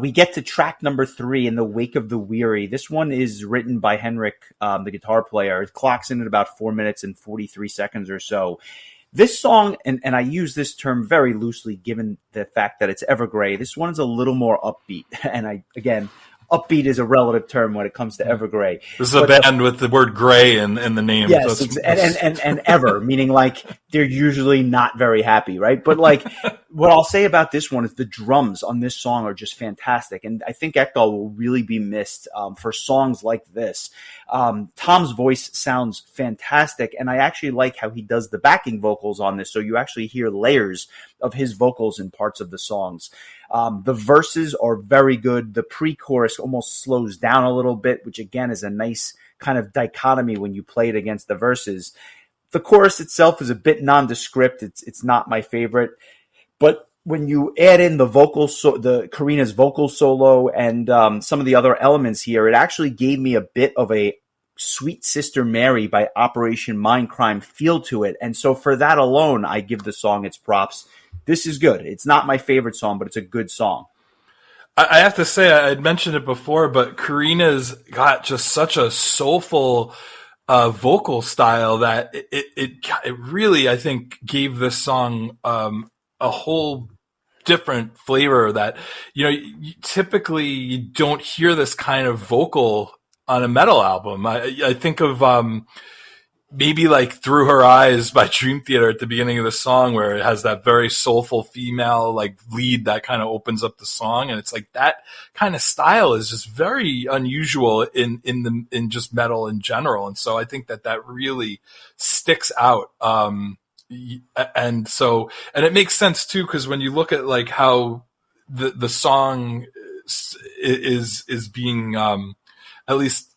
We get to track number 3, In the Wake of the Weary. This one is written by Henrik, the guitar player. It clocks in at about 4 minutes and 43 seconds or so. This song, and I use this term very loosely given the fact that it's Evergrey, this one is a little more upbeat. And upbeat is a relative term when it comes to Evergrey. This is a band with the word gray in the name. Yes, and ever, meaning like they're usually not very happy, right? But like what I'll say about this one is the drums on this song are just fantastic. And I think Ekdahl will really be missed for songs like this. Tom's voice sounds fantastic, and I actually like how he does the backing vocals on this, so you actually hear layers of his vocals in parts of the songs. The verses are very good. The pre-chorus almost slows down a little bit, which again is a nice kind of dichotomy when you play it against the verses. The chorus itself is a bit nondescript. It's not my favorite, but when you add in the the Karina's vocal solo and some of the other elements here, it actually gave me a bit of a Sweet Sister Mary by Operation Mindcrime feel to it. And so for that alone, I give the song its props. This is good. It's not my favorite song, but it's a good song. I have to say, I'd mentioned it before, but Karina's got just such a soulful vocal style that it really, I think, gave this song a whole different flavor that, typically you don't hear this kind of vocal on a metal album. I think of maybe like Through Her Eyes by Dream Theater at the beginning of the song, where it has that very soulful female like lead that kind of opens up the song. And it's like that kind of style is just very unusual in just metal in general. And so I think that really sticks out. And it makes sense too, because when you look at like how the song is being, at least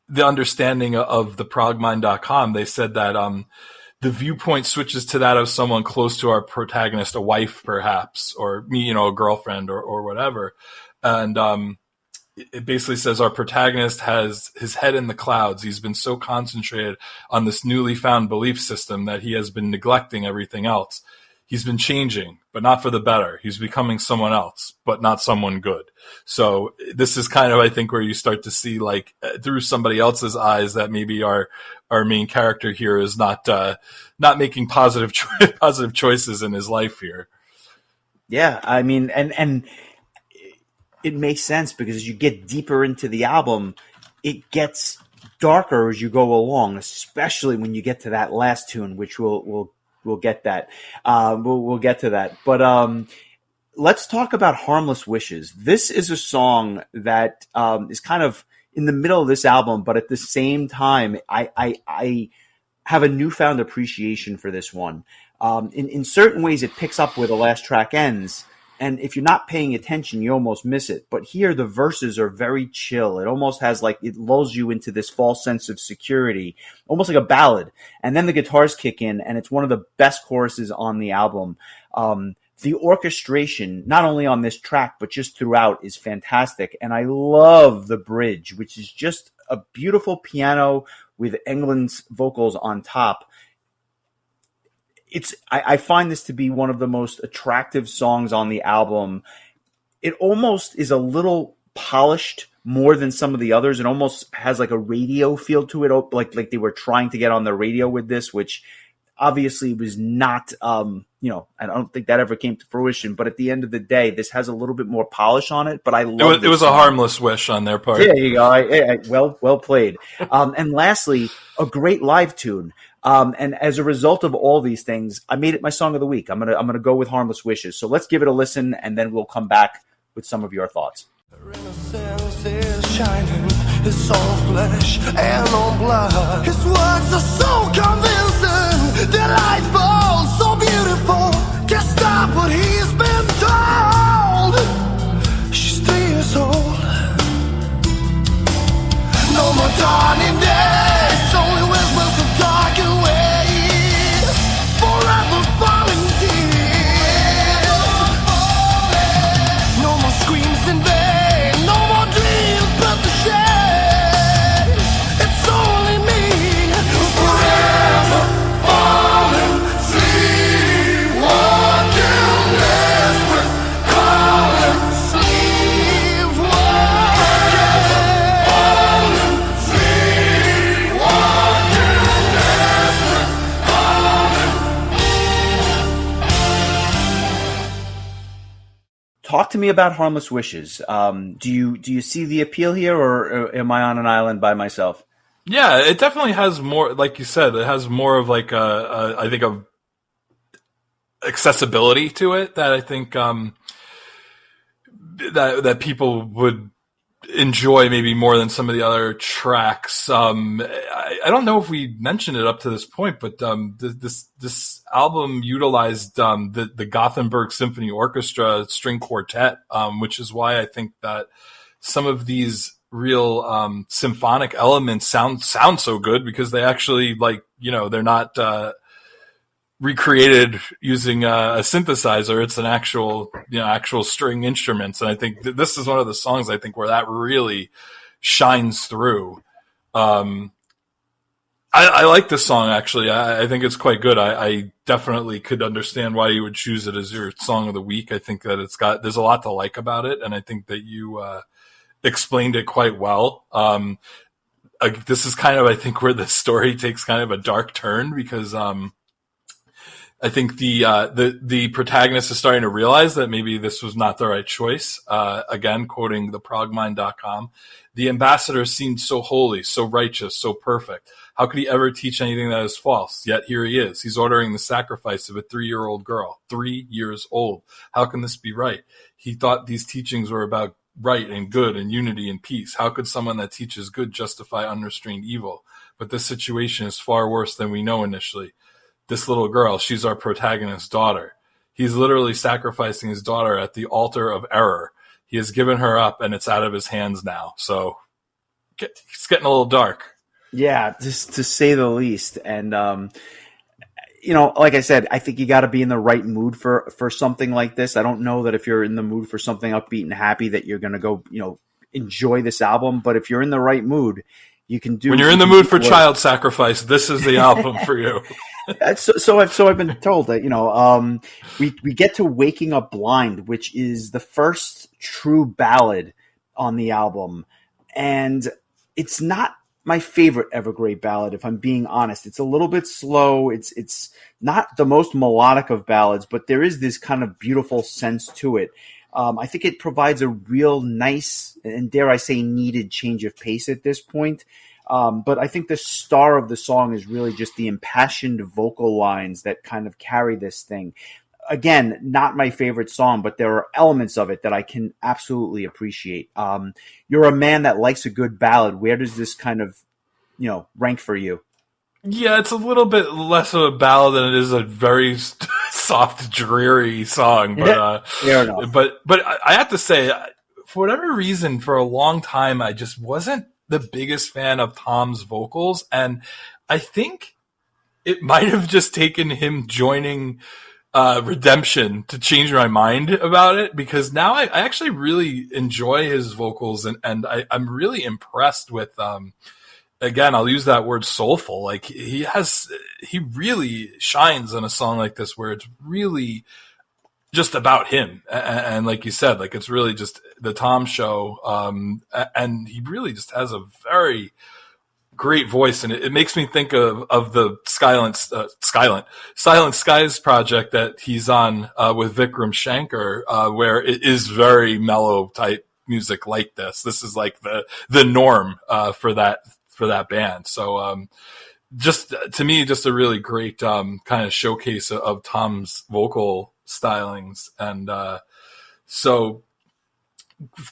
the understanding of the progmind.com, they said that the viewpoint switches to that of someone close to our protagonist, a wife perhaps, or me, a girlfriend or whatever. And it basically says our protagonist has his head in the clouds. He's been so concentrated on this newly found belief system that he has been neglecting everything else. He's been changing, but not for the better. He's becoming someone else, but not someone good. So this is kind of, I think, where you start to see, like, through somebody else's eyes, that maybe our main character here is not making positive choices in his life here. Yeah, I mean, and it makes sense because as you get deeper into the album, it gets darker as you go along, especially when you get to that last tune, which we'll get that. We'll get to that. But let's talk about Harmless Wishes. This is a song that is kind of in the middle of this album, but at the same time, I have a newfound appreciation for this one. In certain ways, it picks up where the last track ends. And if you're not paying attention, you almost miss it. But here, the verses are very chill. It almost has it lulls you into this false sense of security, almost like a ballad. And then the guitars kick in, and it's one of the best choruses on the album. The orchestration, not only on this track, but just throughout, is fantastic. And I love the bridge, which is just a beautiful piano with Englund's vocals on top. I find this to be one of the most attractive songs on the album. It almost is a little polished more than some of the others. It almost has like a radio feel to it, like they were trying to get on the radio with this, which obviously was not, I don't think that ever came to fruition. But at the end of the day, this has a little bit more polish on it. But I love it. It was a harmless wish on their part. Yeah, you go. Well played. And lastly, a great live tune. And as a result of all these things, I made it my song of the week. I'm gonna go with Harmless Wishes. So let's give it a listen, and then we'll come back with some of your thoughts. Her innocence is shining, it's all flesh and no blood. His words are so convincing, delightful, so beautiful. Can't stop what he's been told. She's 3 years old. No more dawning days, only whispers of dark and ways. Forever falling tears. No more screams in vain, no more dreams but the shame. It's only me, forever falling, to me about Harmless Wishes. Do you see the appeal here, or am I on an island by myself? Yeah, it definitely has more, like you said, it has more of like I think a accessibility to it that I think that people would enjoy maybe more than some of the other tracks. I don't know if we mentioned it up to this point, but this album utilized the Gothenburg Symphony Orchestra string quartet, which is why I think that some of these real symphonic elements sound so good, because they actually, like, they're not recreated using a synthesizer. It's an actual string instruments. And I think this is one of the songs, I think, where that really shines through. I like this song, actually. I think it's quite good. I definitely could understand why you would choose it as your song of the week. I think that there's a lot to like about it. And I think that you explained it quite well. This is kind of, I think, where the story takes kind of a dark turn, because I think the protagonist is starting to realize that maybe this was not the right choice. Again, quoting theprogmind.com, the ambassador seemed so holy, so righteous, so perfect. How could he ever teach anything that is false? Yet here he is. He's ordering the sacrifice of a 3-year-old girl. 3 years old. How can this be right? He thought these teachings were about right and good and unity and peace. How could someone that teaches good justify unrestrained evil? But this situation is far worse than we know initially. This little girl, she's our protagonist's daughter. He's literally sacrificing his daughter at the altar of error. He has given her up, and it's out of his hands now. So it's getting a little dark. Yeah, just to say the least. And, like I said, I think you got to be in the right mood for something like this. I don't know that if you're in the mood for something upbeat and happy that you're going to go, enjoy this album. But if you're in the right mood, you can do. When you're in the mood for child sacrifice, this is the album for you. So I've been told that we get to Waking Up Blind, which is the first true ballad on the album, and it's not my favorite Evergrey ballad, if I'm being honest. It's a little bit slow. It's not the most melodic of ballads, but there is this kind of beautiful sense to it. I think it provides a real nice and, dare I say, needed change of pace at this point. But I think the star of the song is really just the impassioned vocal lines that kind of carry this thing. Again, not my favorite song, but there are elements of it that I can absolutely appreciate. You're a man that likes a good ballad. Where does this kind of, rank for you? Yeah, it's a little bit less of a ballad than it is a very soft, dreary song. But fair enough. But I have to say, for whatever reason, for a long time, I just wasn't the biggest fan of Tom's vocals, and I think it might have just taken him joining Redemption to change my mind about it, because now I actually really enjoy his vocals, and I'm really impressed with again, I'll use that word, soulful. Like, he really shines in a song like this, where it's really just about him. And like you said, like, it's really just the Tom show. And he really just has a very great voice. And it makes me think of the Silent Skies project that he's on, with Vikram Shankar, where it is very mellow type music like this. This is like the norm, for that band. So, just to me, just a really great, kind of showcase of Tom's vocal stylings. And so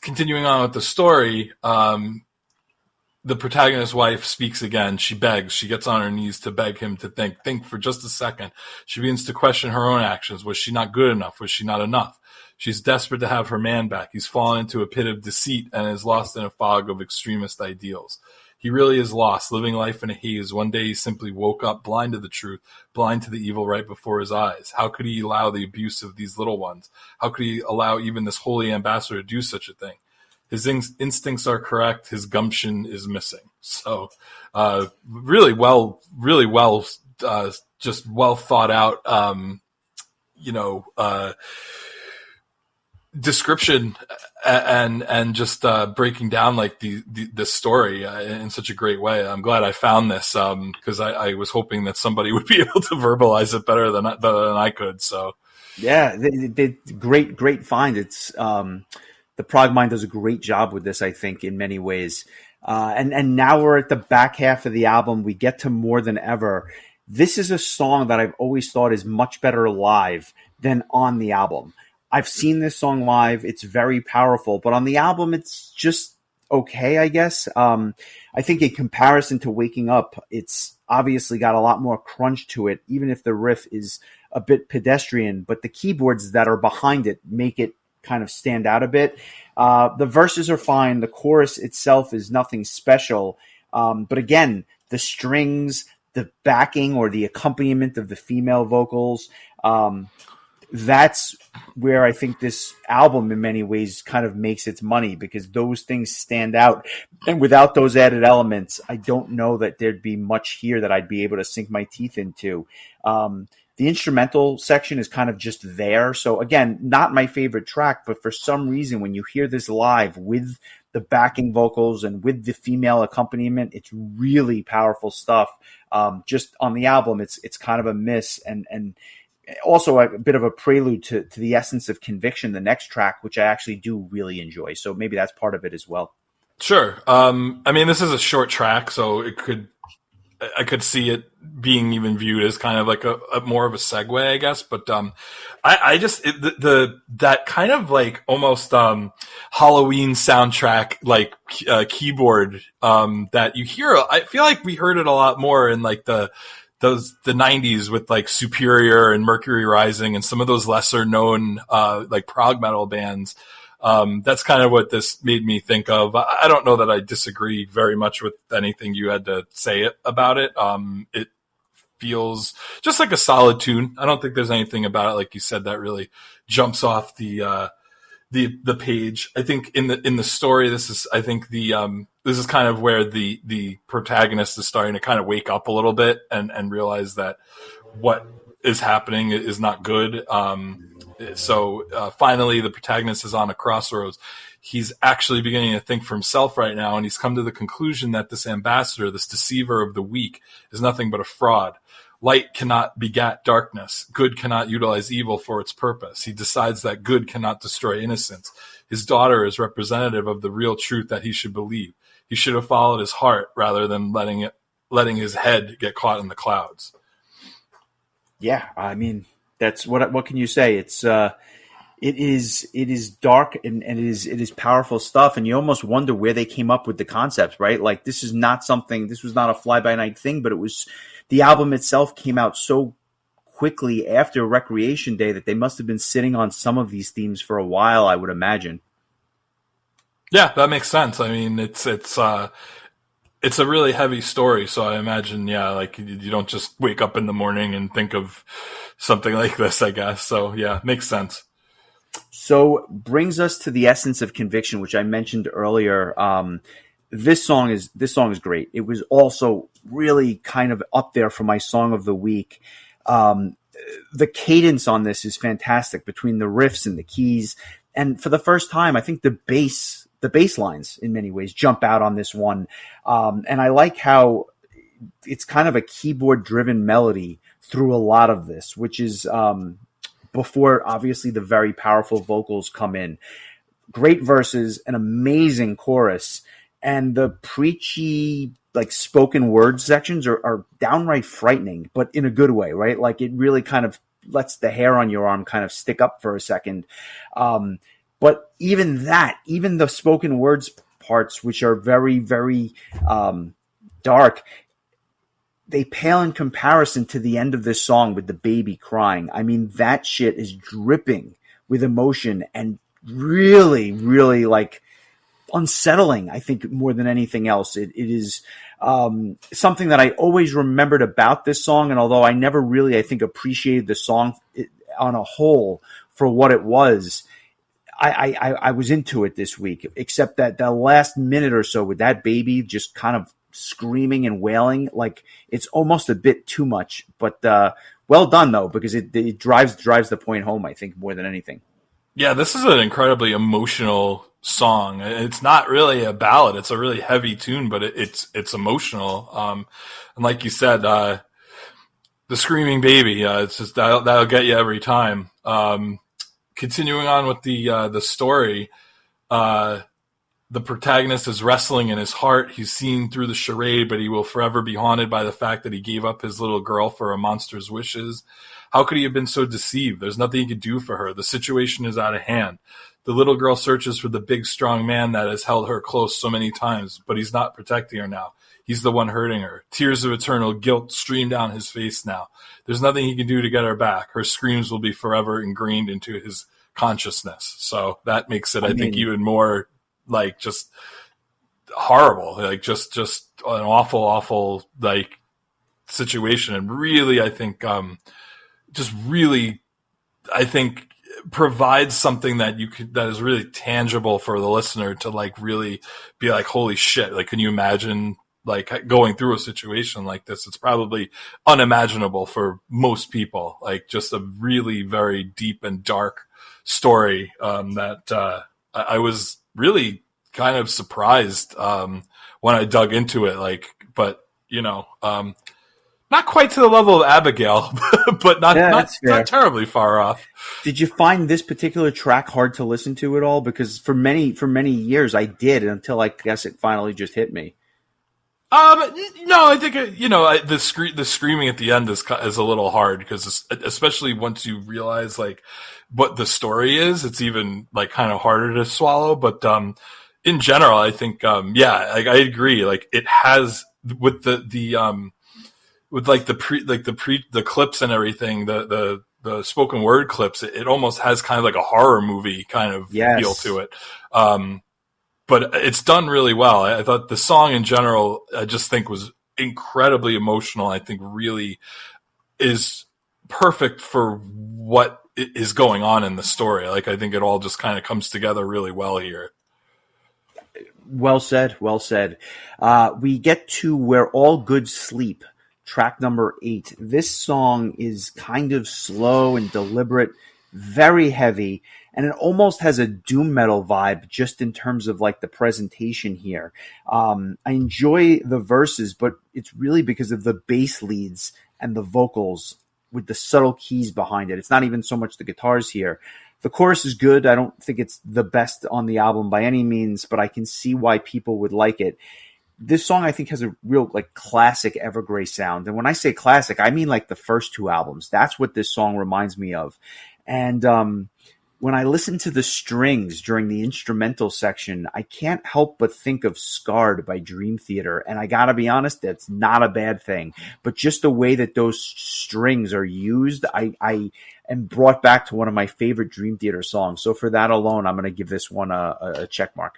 continuing on with the story, the protagonist's wife speaks again. She begs. She gets on her knees to beg him to think for just a second. She begins to question her own actions. Was she not good enough? Was she not enough? She's desperate to have her man back. He's fallen into a pit of deceit and is lost in a fog of extremist ideals. He really is lost, living life in a haze. One day he simply woke up blind to the truth, blind to the evil right before his eyes. How could he allow the abuse of these little ones? How could he allow even this holy ambassador to do such a thing? His instincts are correct. His gumption is missing. So, really well, just well thought out, description and just breaking down like the story in such a great way. I'm glad I found this, because I was hoping that somebody would be able to verbalize it better than I could. So Yeah, great find. It's the Prog Mind does a great job with this, I think, in many ways. And now we're at the back half of the album. We get to More Than Ever. This is a song that I've always thought is much better live than on the album. I've seen this song live. It's very powerful, but on the album, it's just okay, I guess. I think in comparison to Waking Up, it's obviously got a lot more crunch to it, even if the riff is a bit pedestrian, but the keyboards that are behind it make it kind of stand out a bit. The verses are fine. The chorus itself is nothing special. But again, the strings, the backing or the accompaniment of the female vocals, that's where I think this album in many ways kind of makes its money, because those things stand out. And without those added elements, I don't know that there'd be much here that I'd be able to sink my teeth into. The instrumental section is kind of just there. So again, not my favorite track, but for some reason, when you hear this live with the backing vocals and with the female accompaniment, it's really powerful stuff. Just on the album, it's kind of a miss, and also a bit of a prelude to the Essence of Conviction, the next track, which I actually do really enjoy. So maybe that's part of it as well. Sure. I mean, this is a short track, so I could see it being even viewed as kind of like a more of a segue, I guess. But I just that kind of like almost Halloween soundtrack like keyboard that you hear. I feel like we heard it a lot more in like the 90s with like Superior and Mercury Rising and some of those lesser known like prog metal bands. That's kind of what this made me think of. I don't know that I disagree very much with anything you had to say about it. It feels just like a solid tune. I don't think there's anything about it, like you said, that really jumps off the page. I think in the story, this is kind of where the protagonist is starting to kind of wake up a little bit and realize that what is happening is not good. So finally, the protagonist is on a crossroads. He's actually beginning to think for himself right now, and he's come to the conclusion that this ambassador, this deceiver of the weak, is nothing but a fraud. Light cannot begat darkness. Good cannot utilize evil for its purpose. He decides that good cannot destroy innocence. His daughter is representative of the real truth that he should believe. He should have followed his heart rather than letting his head get caught in the clouds. Yeah, I mean, that's what can you say? It's it is dark and it is powerful stuff, and you almost wonder where they came up with the concepts, right? Like this was not a fly by night thing, but it was, the album itself came out so quickly after Recreation Day that they must have been sitting on some of these themes for a while, I would imagine. Yeah, that makes sense. I mean, it's a really heavy story, so I imagine, yeah, like you don't just wake up in the morning and think of something like this, I guess. So yeah, makes sense. So brings us to the Essence of Conviction, which I mentioned earlier. This song is great. It was also really kind of up there for my song of the week. The cadence on this is fantastic between the riffs and the keys. And for the first time, I think the bass lines in many ways jump out on this one. And I like how it's kind of a keyboard driven melody through a lot of this, which is, before obviously the very powerful vocals come in. Great verses, an amazing chorus, and the preachy, like spoken word sections are downright frightening, but in a good way, right? Like it really kind of lets the hair on your arm kind of stick up for a second. But even the spoken words parts, which are very, very dark, they pale in comparison to the end of this song with the baby crying. I mean, that shit is dripping with emotion and really, really like unsettling, I think, more than anything else. It is something that I always remembered about this song. And although I never really, I think, appreciated the song on a whole for what it was, I was into it this week, except that the last minute or so with that baby just kind of screaming and wailing, like it's almost a bit too much, but well done though, because it drives the point home, I think, more than anything. Yeah, this is an incredibly emotional song. It's not really a ballad. It's a really heavy tune, but it's emotional. And like you said, the screaming baby. It's just that'll get you every time. Continuing on with the story, the protagonist is wrestling in his heart. He's seen through the charade, but he will forever be haunted by the fact that he gave up his little girl for a monster's wishes. How could he have been so deceived? There's nothing he could do for her. The situation is out of hand. The little girl searches for the big, strong man that has held her close so many times, but he's not protecting her now. He's the one hurting her. Tears of eternal guilt stream down his face now. There's nothing he can do to get her back. Her screams will be forever ingrained into his consciousness. So that makes it, I think, even more like just horrible, like just an awful like situation. And really, I think, I think provides something that that is really tangible for the listener to like really be like, holy shit. Like, can you imagine like going through a situation like this? It's probably unimaginable for most people. Like, just a really very deep and dark story, that, I was really kind of surprised when I dug into it. Like, but not quite to the level of Abigail, but not terribly far off. Did you find this particular track hard to listen to at all? Because for many years I did, until I guess it finally just hit me. No, I think the screaming at the end is a little hard, because especially once you realize like what the story is, it's even like kind of harder to swallow. But in general, I think like I agree. Like, it has with with like the clips and everything, the spoken word clips, it almost has kind of like a horror movie kind of feel to it. But it's done really well. I thought the song in general, I just think was incredibly emotional. I think really is perfect for what is going on in the story. Like, I think it all just kind of comes together really well here. Well said. Well said. We get to Where All Good Sleep, track number 8. This song is kind of slow and deliberate, very heavy, and it almost has a doom metal vibe just in terms of like the presentation here. I enjoy the verses, but it's really because of the bass leads and the vocals with the subtle keys behind it. It's not even so much the guitars here. The chorus is good. I don't think it's the best on the album by any means, but I can see why people would like it. This song, I think, has a real like classic Evergrey sound. And when I say classic, I mean like the first 2 albums. That's what this song reminds me of. And when I listen to the strings during the instrumental section, I can't help but think of Scarred by Dream Theater. And I gotta be honest, that's not a bad thing. But just the way that those strings are used, I am brought back to one of my favorite Dream Theater songs. So for that alone, I'm going to give this one a check mark.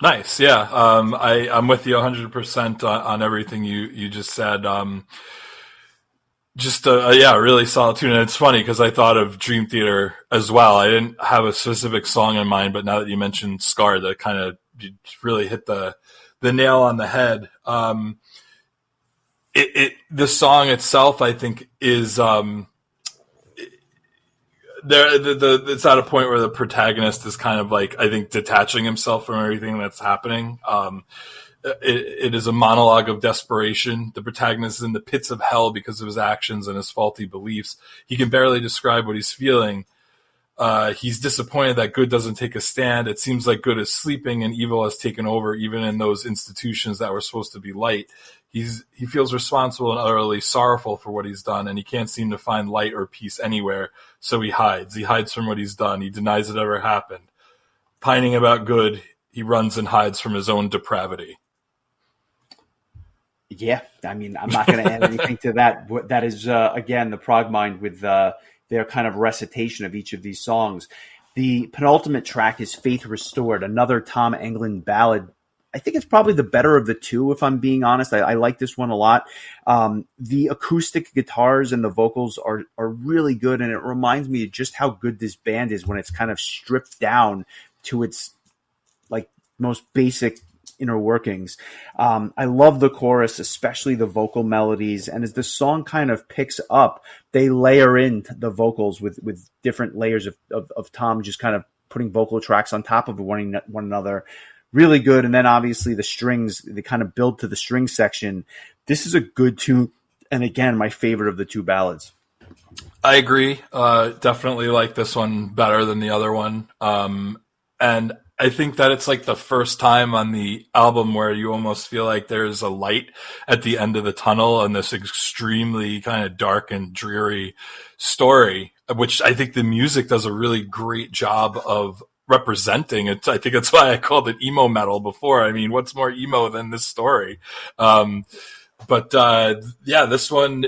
Nice. Yeah. I'm with you 100% on everything you just said. Really solid tune. And it's funny because I thought of Dream Theater as well. I didn't have a specific song in mind, but now that you mentioned Scar, that kind of really hit the nail on the head. The song itself, I think, is it's at a point where the protagonist is kind of like, I think, detaching himself from everything that's happening. It is a monologue of desperation. The protagonist is in the pits of hell because of his actions and his faulty beliefs. He can barely describe what he's feeling. He's disappointed that good doesn't take a stand. It seems like good is sleeping and evil has taken over, even in those institutions that were supposed to be light. He feels responsible and utterly sorrowful for what he's done, and he can't seem to find light or peace anywhere, so he hides. He hides from what he's done. He denies it ever happened. Pining about good, he runs and hides from his own depravity. Yeah, I mean, I'm not going to add anything to that. That is, again, the Prog Mind with their kind of recitation of each of these songs. The penultimate track is Faith Restored, another Tom Englund ballad. I think it's probably the better of the two, if I'm being honest. I like this one a lot. The acoustic guitars and the vocals are really good, and it reminds me of just how good this band is when it's kind of stripped down to its like most basic inner workings. I love the chorus, especially the vocal melodies. And as the song kind of picks up, they layer in the vocals with different layers of Tom just kind of putting vocal tracks on top of one another. Really good. And then obviously the strings, they kind of build to the string section. This is a good tune And again, my favorite of the two ballads. I agree. Definitely like this one better than the other one. And I think that it's like the first time on the album where you almost feel like there's a light at the end of the tunnel and this extremely kind of dark and dreary story, which I think the music does a really great job of representing it. I think that's why I called it emo metal before. I mean, what's more emo than this story? Yeah, this one,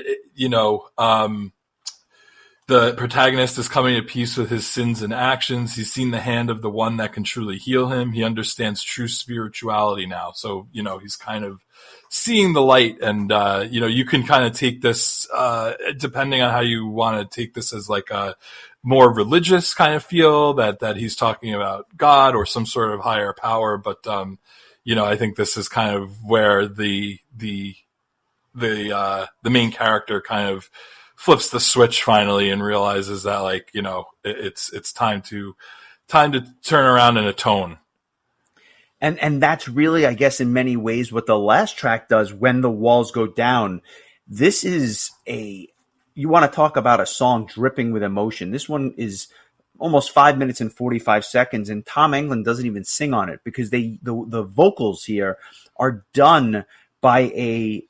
the protagonist is coming to peace with his sins and actions. He's seen the hand of the one that can truly heal him. He understands true spirituality now. So, he's kind of seeing the light, and, you can kind of take this, depending on how you want to take this, as like a more religious kind of feel that he's talking about God or some sort of higher power. But, I think this is kind of where the main character kind of flips the switch finally and realizes that, like, it's time to turn around and atone. And that's really, I guess, in many ways what the last track does, When the Walls Go Down. This is you want to talk about a song dripping with emotion. This one is almost 5 minutes and 45 seconds, and Tom Englund doesn't even sing on it because the vocals here are done by a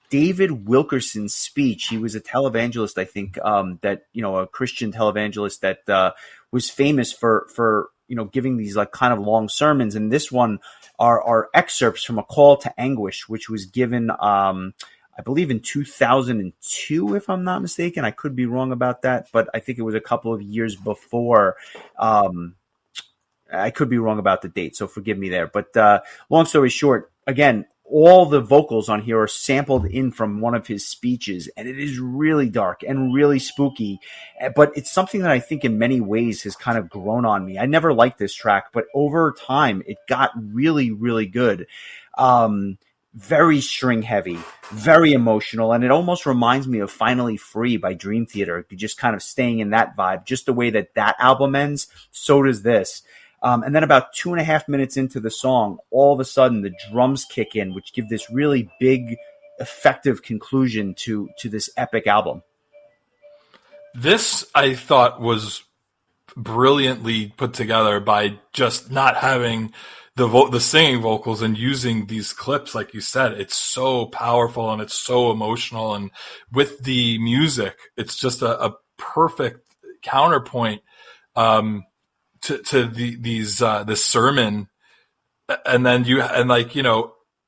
David Wilkerson speech. He was a televangelist, I think, a Christian televangelist that was famous for giving these like kind of long sermons. And this one are excerpts from A Call to Anguish, which was given, I believe, in 2002, if I'm not mistaken. I could be wrong about that, but I think it was a couple of years before. I could be wrong about the date, so forgive me there. But long story short, again, all the vocals on here are sampled in from one of his speeches, and it is really dark and really spooky. But it's something that I think in many ways has kind of grown on me. I never liked this track, but over time it got really, really good. Very string heavy, very emotional, and it almost reminds me of Finally Free by Dream Theater, just kind of staying in that vibe. Just the way that album ends, so does this. And then about 2.5 minutes into the song, all of a sudden the drums kick in, which give this really big, effective conclusion to this epic album. This, I thought, was brilliantly put together by just not having the singing vocals and using these clips. Like you said, it's so powerful and it's so emotional. And with the music, it's just a perfect counterpoint to this sermon. And then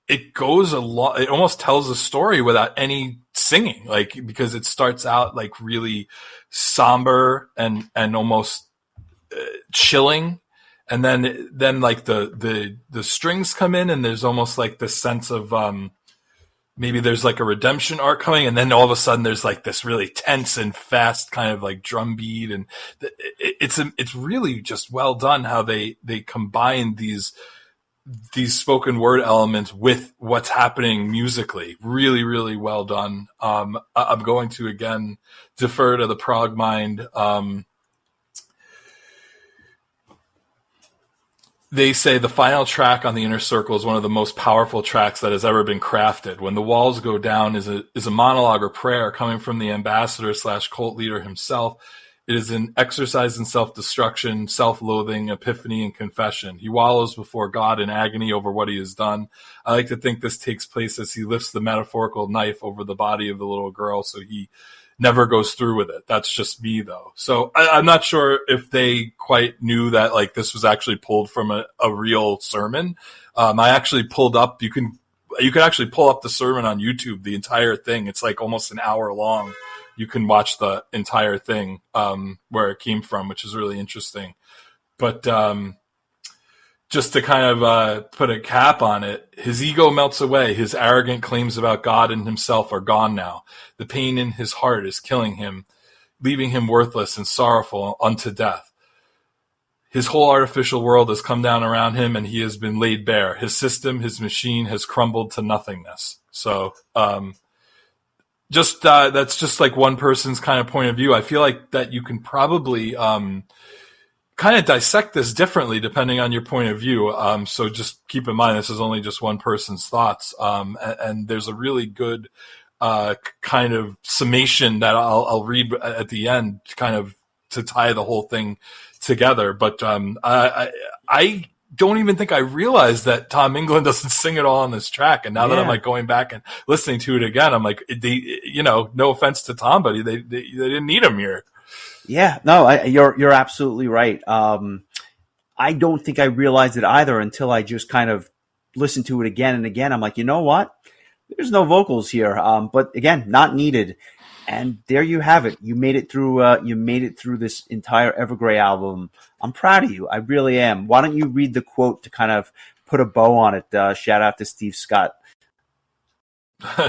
it goes a lot. It almost tells a story without any singing, like, because it starts out like really somber and almost chilling. And then like the strings come in, and there's almost like this sense of, maybe there's like a redemption arc coming, and then all of a sudden there's like this really tense and fast kind of like drum beat, and it's really just well done how they combine these spoken word elements with what's happening musically. Really, really well done. I'm going to again defer to the Prog Mind. They say the final track on the Inner Circle is one of the most powerful tracks that has ever been crafted. When the Walls Go Down is a monologue or prayer coming from the ambassador / cult leader himself. It is an exercise in self-destruction, self-loathing, epiphany, and confession. He wallows before God in agony over what he has done. I like to think this takes place as he lifts the metaphorical knife over the body of the little girl, so he never goes through with it. That's just me, though. So I'm not sure if they quite knew that like this was actually pulled from a real sermon. I actually pulled up. You can actually pull up the sermon on YouTube, the entire thing. It's like almost an hour long. You can watch the entire thing where it came from, which is really interesting. But just to kind of put a cap on it, his ego melts away. His arrogant claims about God and himself are gone now. The pain in his heart is killing him, leaving him worthless and sorrowful unto death. His whole artificial world has come down around him, and he has been laid bare. His system, his machine has crumbled to nothingness. So that's just like one person's kind of point of view. I feel like that you can probably kind of dissect this differently depending on your point of view. So just keep in mind, this is only just one person's thoughts. And there's a really good kind of summation that I'll read at the end, kind of to tie the whole thing together. But I don't even think I realized that Tom England doesn't sing it all on this track. And now that I'm like going back and listening to it again, I'm like, no offense to Tom, but they didn't need him here. Yeah, no, you're absolutely right. I don't think I realized it either until I just kind of listened to it again and again. I'm like, you know what? There's no vocals here, but again, not needed. And there you have it. You made it through. You made it through this entire Evergrey album. I'm proud of you. I really am. Why don't you read the quote to kind of put a bow on it? Shout out to Steve Scott.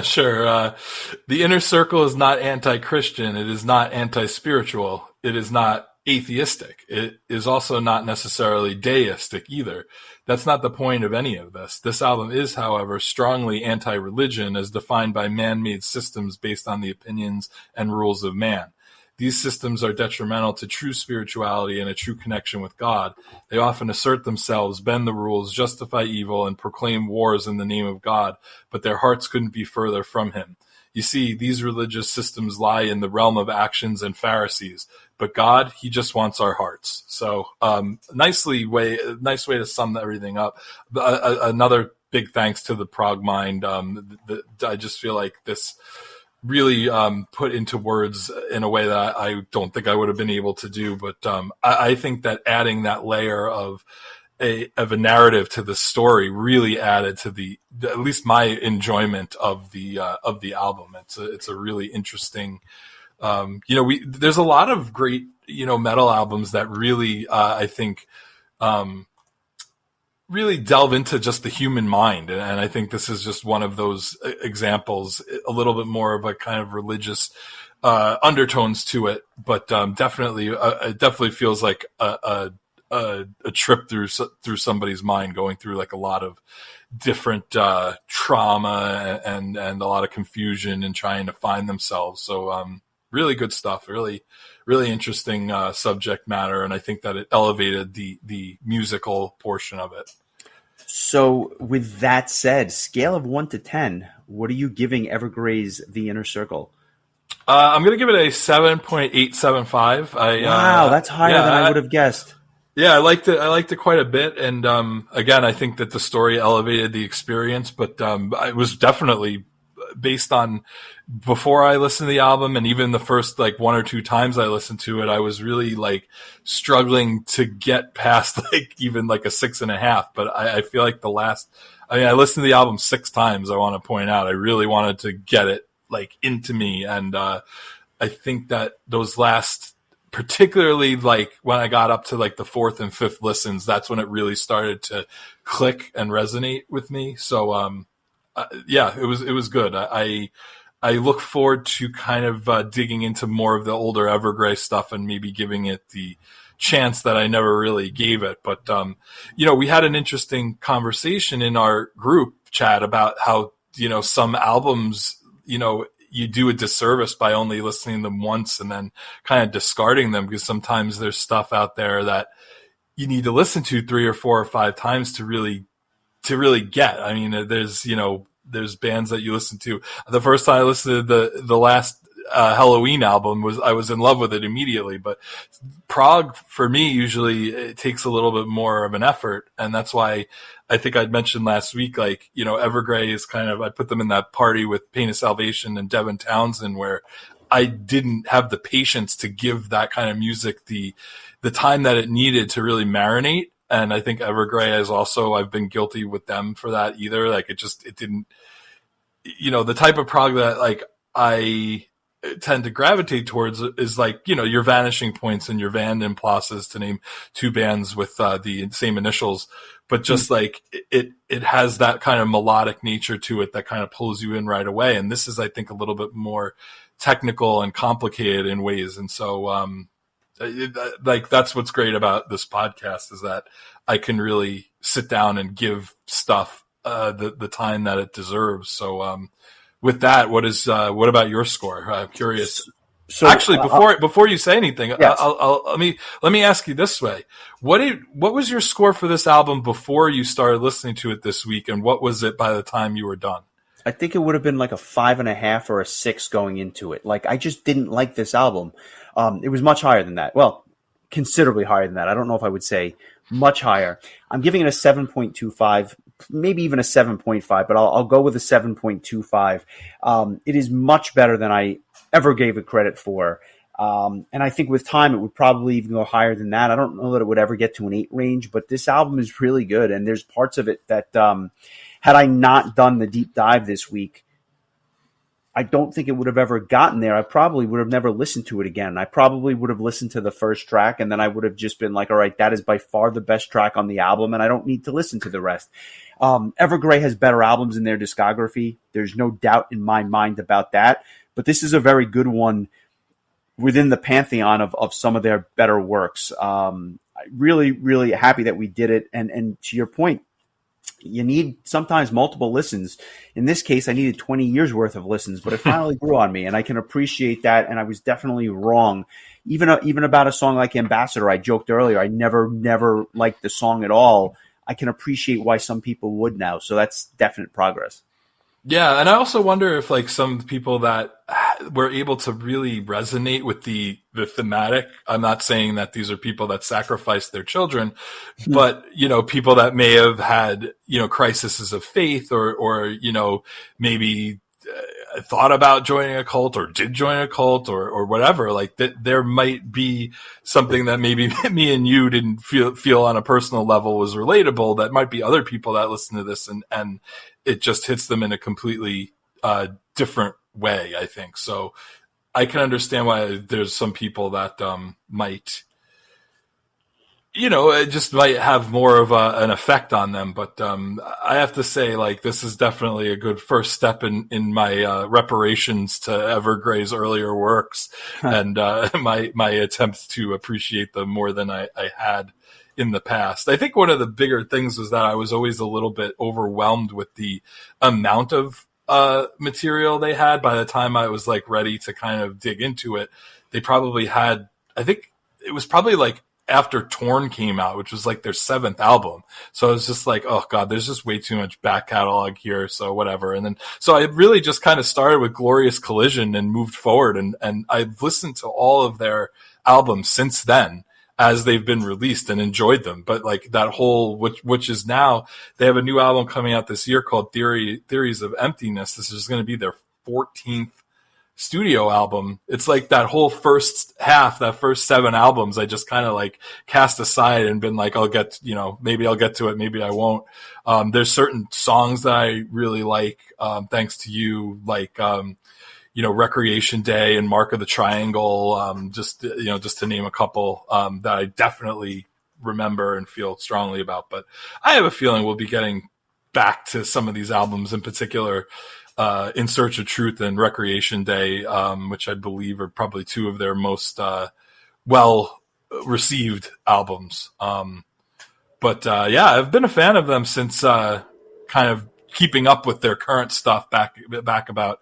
Sure. The inner circle is not anti-Christian. It is not anti-spiritual. It is not atheistic. It is also not necessarily deistic either. That's not the point of any of this. This album is, however, strongly anti-religion as defined by man-made systems based on the opinions and rules of man. These systems are detrimental to true spirituality and a true connection with God. They often assert themselves, bend the rules, justify evil, and proclaim wars in the name of God, but their hearts couldn't be further from him. You see, these religious systems lie in the realm of actions and Pharisees, but God, he just wants our hearts. So, nice way to sum everything up. Another big thanks to the Prog Mind. I just feel like this really put into words in a way that I don't think I would have been able to do. But I think that adding that layer of a narrative to the story really added to at least my enjoyment of the album. It's a really interesting. There's a lot of great metal albums that really I think really delve into just the human mind. And I think this is just one of those examples, a little bit more of a kind of religious undertones to it, but definitely, it definitely feels like a trip through somebody's mind, going through like a lot of different trauma and a lot of confusion and trying to find themselves. So really good stuff, really interesting subject matter, and I think that it elevated the musical portion of it. So with that said, scale of 1 to 10, what are you giving Evergrey's The Inner Circle? I'm going to give it a 7.875. Wow, that's higher than I would have guessed. Yeah, I liked it quite a bit, and again, I think that the story elevated the experience, but it was definitely based on before I listened to the album, and even the first like 1 or 2 times I listened to it, I was really like struggling to get past like even like a 6.5. But I feel like I listened to the album 6 times. I want to point out, I really wanted to get it like into me, and I think that those last, particularly like when I got up to like the 4th and 5th listens, that's when it really started to click and resonate with me. So it was good. I look forward to kind of digging into more of the older Evergrey stuff and maybe giving it the chance that I never really gave it. But we had an interesting conversation in our group chat about how some albums you do a disservice by only listening to them once and then kind of discarding them, because sometimes there's stuff out there that you need to listen to 3 or 4 or 5 times to really get. I mean, there's bands that you listen to. The first time I listened to the last Halloween album, I was in love with it immediately. But prog for me usually it takes a little bit more of an effort, and that's why I think I'd mentioned last week, like Evergrey is kind of, I put them in that party with Pain of Salvation and Devin Townsend, where I didn't have the patience to give that kind of music the time that it needed to really marinate. And I think Evergrey is also, I've been guilty with them for that either. Like it didn't, the type of prog that like I tend to gravitate towards is like, your Vanishing Points and your Van den Plasses, to name 2 bands with the same initials, but just like it has that kind of melodic nature to it that kind of pulls you in right away. And this is, I think, a little bit more technical and complicated in ways. And so, like that's what's great about this podcast, is that I can really sit down and give stuff the time that it deserves. So with that, what about your score? I'm curious. So actually, before you say anything, yes. Let me ask you this way: what was your score for this album before you started listening to it this week, and what was it by the time you were done? I think it would have been like a 5.5 or a 6 going into it. Like, I just didn't like this album. It was much higher than that. Well, considerably higher than that. I don't know if I would say much higher. I'm giving it a 7.25, maybe even a 7.5, but I'll go with a 7.25. It is much better than I ever gave it credit for. And I think with time, it would probably even go higher than that. I don't know that it would ever get to an 8 range, but this album is really good. And there's parts of it that, had I not done the deep dive this week, I don't think it would have ever gotten there. I probably would have never listened to it again. I probably would have listened to the first track, and then I would have just been like, all right, that is by far the best track on the album, and I don't need to listen to the rest. Evergrey has better albums in their discography. There's no doubt in my mind about that. But this is a very good one within the pantheon of some of their better works. Really, really happy that we did it. And to your point, you need sometimes multiple listens. In this case, I needed 20 years worth of listens, but it finally grew on me, and I can appreciate that. And I was definitely wrong. Even about a song like Ambassador, I joked earlier, I never liked the song at all. I can appreciate why some people would now. So that's definite progress. Yeah, and I also wonder if like some people that were able to really resonate with the thematic. I'm not saying that these are people that sacrificed their children, but people that may have had crises of faith or maybe thought about joining a cult or did join a cult or whatever. Like that, there might be something that maybe me and you didn't feel on a personal level was relatable. That might be other people that listen to this and it just hits them in a completely different way, I think. So I can understand why there's some people that might, it just might have more of an effect on them. But I have to say, like, this is definitely a good first step in my reparations to Evergrey's earlier works and my attempt to appreciate them more than I had in the past. I think one of the bigger things was that I was always a little bit overwhelmed with the amount of material they had. By the time I was like ready to kind of dig into it, they probably had, I think it was probably like after Torn came out, which was like their 7th album. So I was just like, oh God, there's just way too much back catalog here. So whatever. And then, so I really just kind of started with Glorious Collision and moved forward. And I've listened to all of their albums since then as they've been released and enjoyed them. But like that whole, which is now, they have a new album coming out this year called Theories of Emptiness. This is going to be their 14th studio album. It's like that whole first half, that first 7 albums, I just kind of like cast aside and been like, maybe I'll get to it, maybe I won't. There's certain songs that I really like, thanks to you, like, Recreation Day and Mark of the Triangle, just to name a couple, that I definitely remember and feel strongly about. But I have a feeling we'll be getting back to some of these albums, in particular, In Search of Truth and Recreation Day, which I believe are probably 2 of their most well received albums. But I've been a fan of them since kind of keeping up with their current stuff back about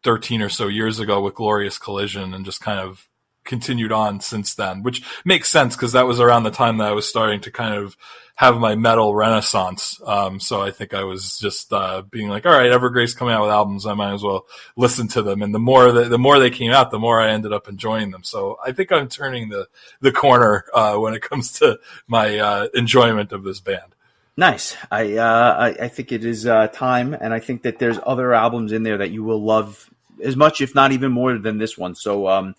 13 or so years ago with Glorious Collision, and just kind of continued on since then, which makes sense because that was around the time that I was starting to kind of have my metal renaissance. So I think I was just being like, all right, Evergrey's coming out with albums, I might as well listen to them. And the more they came out, the more I ended up enjoying them. So I think I'm turning the corner when it comes to my enjoyment of this band. Nice. I think it is time, and I think that there's other albums in there that you will love as much, if not even more, than this one. So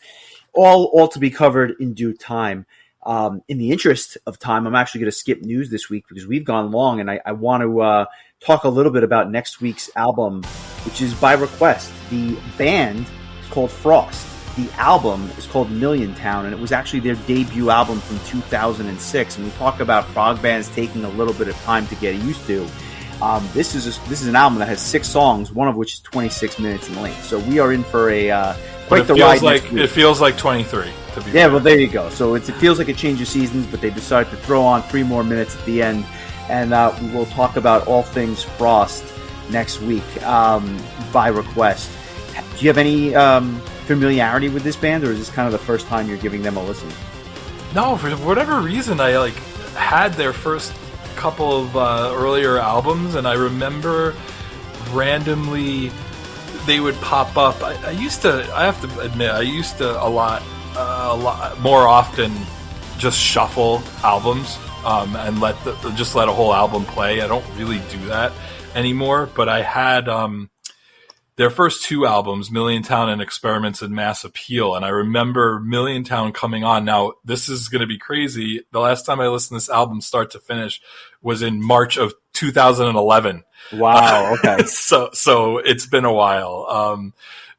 all to be covered in due time. In the interest of time, I'm actually going to skip news this week because we've gone long, and I want to talk a little bit about next week's album, which is by request. The band is called Frost. The album is called Million Town, and it was actually their debut album from 2006. And we talk about prog bands taking a little bit of time to get used to. This is an album that has 6 songs, one of which is 26 minutes in length. So we are in for a quite the ride. It feels like 23. To be fair. Well, there you go. So it feels like a change of seasons, but they decided to throw on 3 more minutes at the end, and we will talk about all things Frost next week by request. Do you have any familiarity with this band, or is this kind of the first time you're giving them a listen? No, for whatever reason, I had their first couple of earlier albums, and I remember randomly they would pop up. I have to admit, I used to a lot more often just shuffle albums and just let a whole album play. I don't really do that anymore, but I had their first two albums, Milliontown and Experiments in Mass Appeal, and I remember Milliontown coming on. Now, this is going to be crazy. The last time I listened to this album start to finish was in March of 2011. Wow, okay. So it's been a while.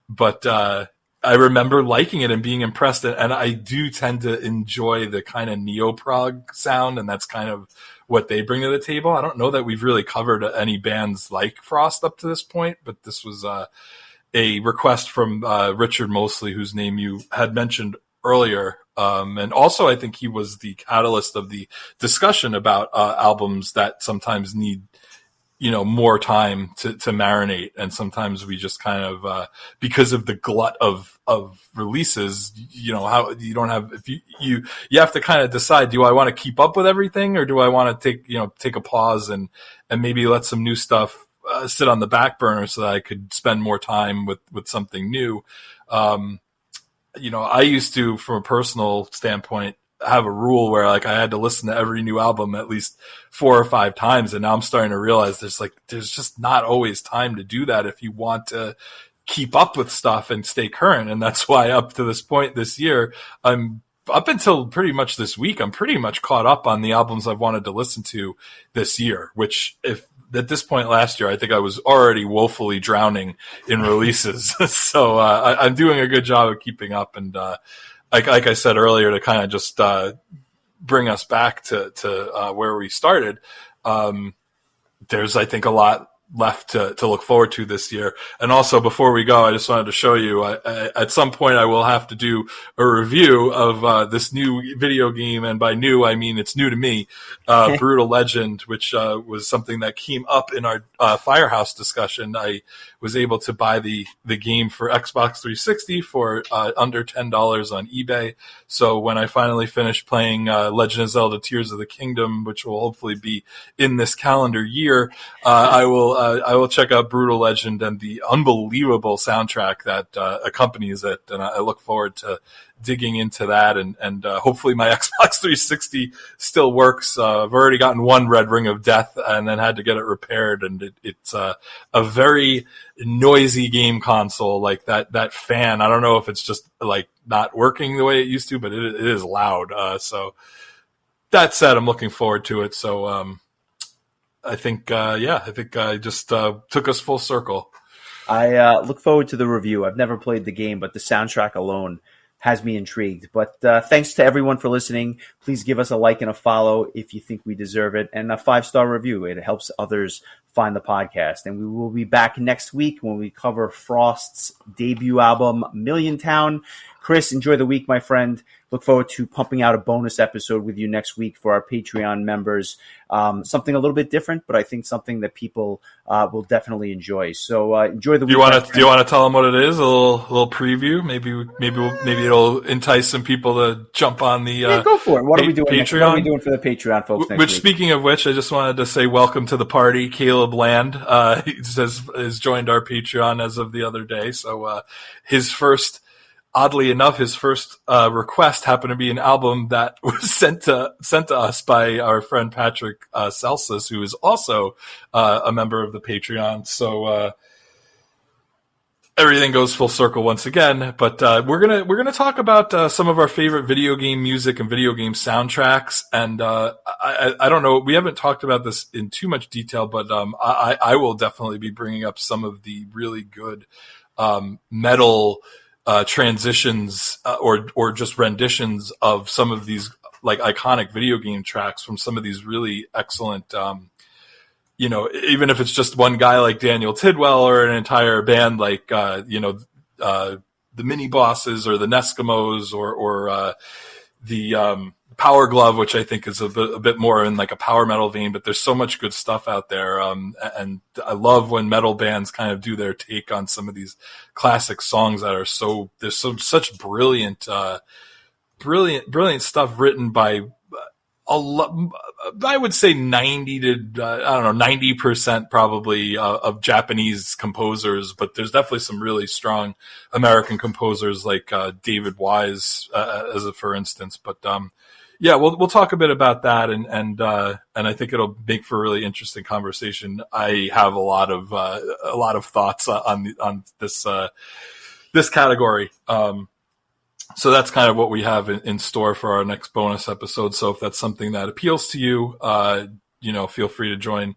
But I remember liking it and being impressed, and I do tend to enjoy the kind of neo-prog sound, and that's kind of what they bring to the table. I don't know that we've really covered any bands like Frost up to this point, but this was a request from Richard Mosley, whose name you had mentioned earlier. And also I think he was the catalyst of the discussion about albums that sometimes need more time to marinate. And sometimes we just kind of, because of the glut of releases, how you don't have, if you have to kind of decide, do I want to keep up with everything, or do I want to take a pause and maybe let some new stuff sit on the back burner so that I could spend more time with something new. I used to, from a personal standpoint, have a rule where I had to listen to every new album at least 4 or 5 times. And now I'm starting to realize there's just not always time to do that if you want to keep up with stuff and stay current. And that's why up to this point this year, up until pretty much this week, I'm pretty much caught up on the albums I've wanted to listen to this year, which if at this point last year, I think I was already woefully drowning in releases. So I'm doing a good job of keeping up. And like I said earlier, to kind of just bring us back to where we started, there's, I think, a lot left to look forward to this year. And also, before we go, I just wanted to show you, at some point I will have to do a review of this new video game, and by new I mean it's new to me, Brutal Legend, which was something that came up in our Firehouse discussion. I was able to buy the game for Xbox 360 for under $10 on eBay. So when I finally finish playing Legend of Zelda Tears of the Kingdom, which will hopefully be in this calendar year, I will check out Brutal Legend and the unbelievable soundtrack that accompanies it, and I look forward to digging into that, and hopefully my Xbox 360 still works. I've already gotten one Red Ring of Death and then had to get it repaired, and it's a very noisy game console. Like that fan, I don't know if it's just not working the way it used to, but it is loud. So that said, I'm looking forward to it. So I think I just took us full circle. I look forward to the review. I've never played the game, but the soundtrack alone has me intrigued. But thanks to everyone for listening. Please give us a like and a follow if you think we deserve it, and a 5-star review. It helps others find the podcast. And we will be back next week when we cover Frost's debut album, Milliontown. Chris, enjoy the week, my friend. Look forward to pumping out a bonus episode with you next week for our Patreon members. Something a little bit different, but I think something that people will definitely enjoy. So enjoy the week. Do you want to tell them what it is? A little preview. Maybe it'll entice some people to jump on the. Go for it. What are we doing? Patreon? What are we doing for the Patreon folks next week? Speaking of which, I just wanted to say welcome to the party. Caleb Land has joined our Patreon as of the other day. So oddly enough, his first request happened to be an album that was sent to us by our friend Patrick Celsus, who is also a member of the Patreon. So everything goes full circle once again. But we're gonna talk about some of our favorite video game music and video game soundtracks. And I don't know, we haven't talked about this in too much detail, but I will definitely be bringing up some of the really good metal transitions or just renditions of some of these iconic video game tracks from some of these really excellent, even if it's just one guy like Daniel Tidwell or an entire band like, the Mini Bosses or the Neskimos or the Power Glove, which I think is a bit more in a power metal vein, but there's so much good stuff out there. And I love when metal bands kind of do their take on some of these classic songs that are such brilliant stuff written by I would say 90 to, 90% probably of Japanese composers, but there's definitely some really strong American composers like David Wise, for instance. But yeah, we'll talk a bit about that, and I think it'll make for a really interesting conversation. I have a lot of thoughts on this category. So that's kind of what we have in store for our next bonus episode. So if that's something that appeals to you, feel free to join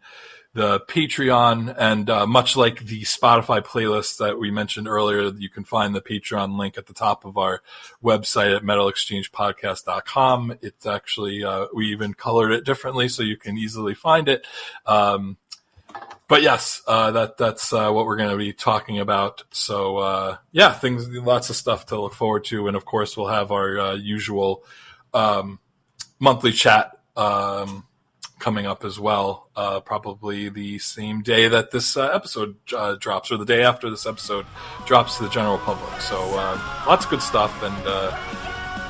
the Patreon. And much like the Spotify playlist that we mentioned earlier, you can find the Patreon link at the top of our website at metalexchangepodcast.com. It's actually, we even colored it differently so you can easily find it. But yes, that's what we're going to be talking about. So lots of stuff to look forward to, and of course we'll have our usual monthly chat coming up as well. Probably the same day that this episode drops, or the day after this episode drops to the general public. So lots of good stuff, and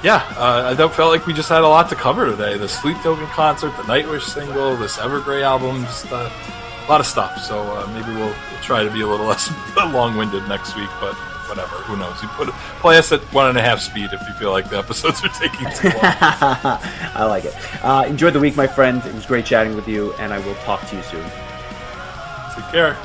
I felt like we just had a lot to cover today. The Sleep Token concert, the Nightwish single, this Evergrey album, just a lot of stuff. So maybe we'll try to be a little less long-winded next week, but whatever, who knows. You play us at 1.5 speed if you feel like the episodes are taking too long. I like it. Enjoy the week, my friend. It was great chatting with you, and I will talk to you soon. Take care.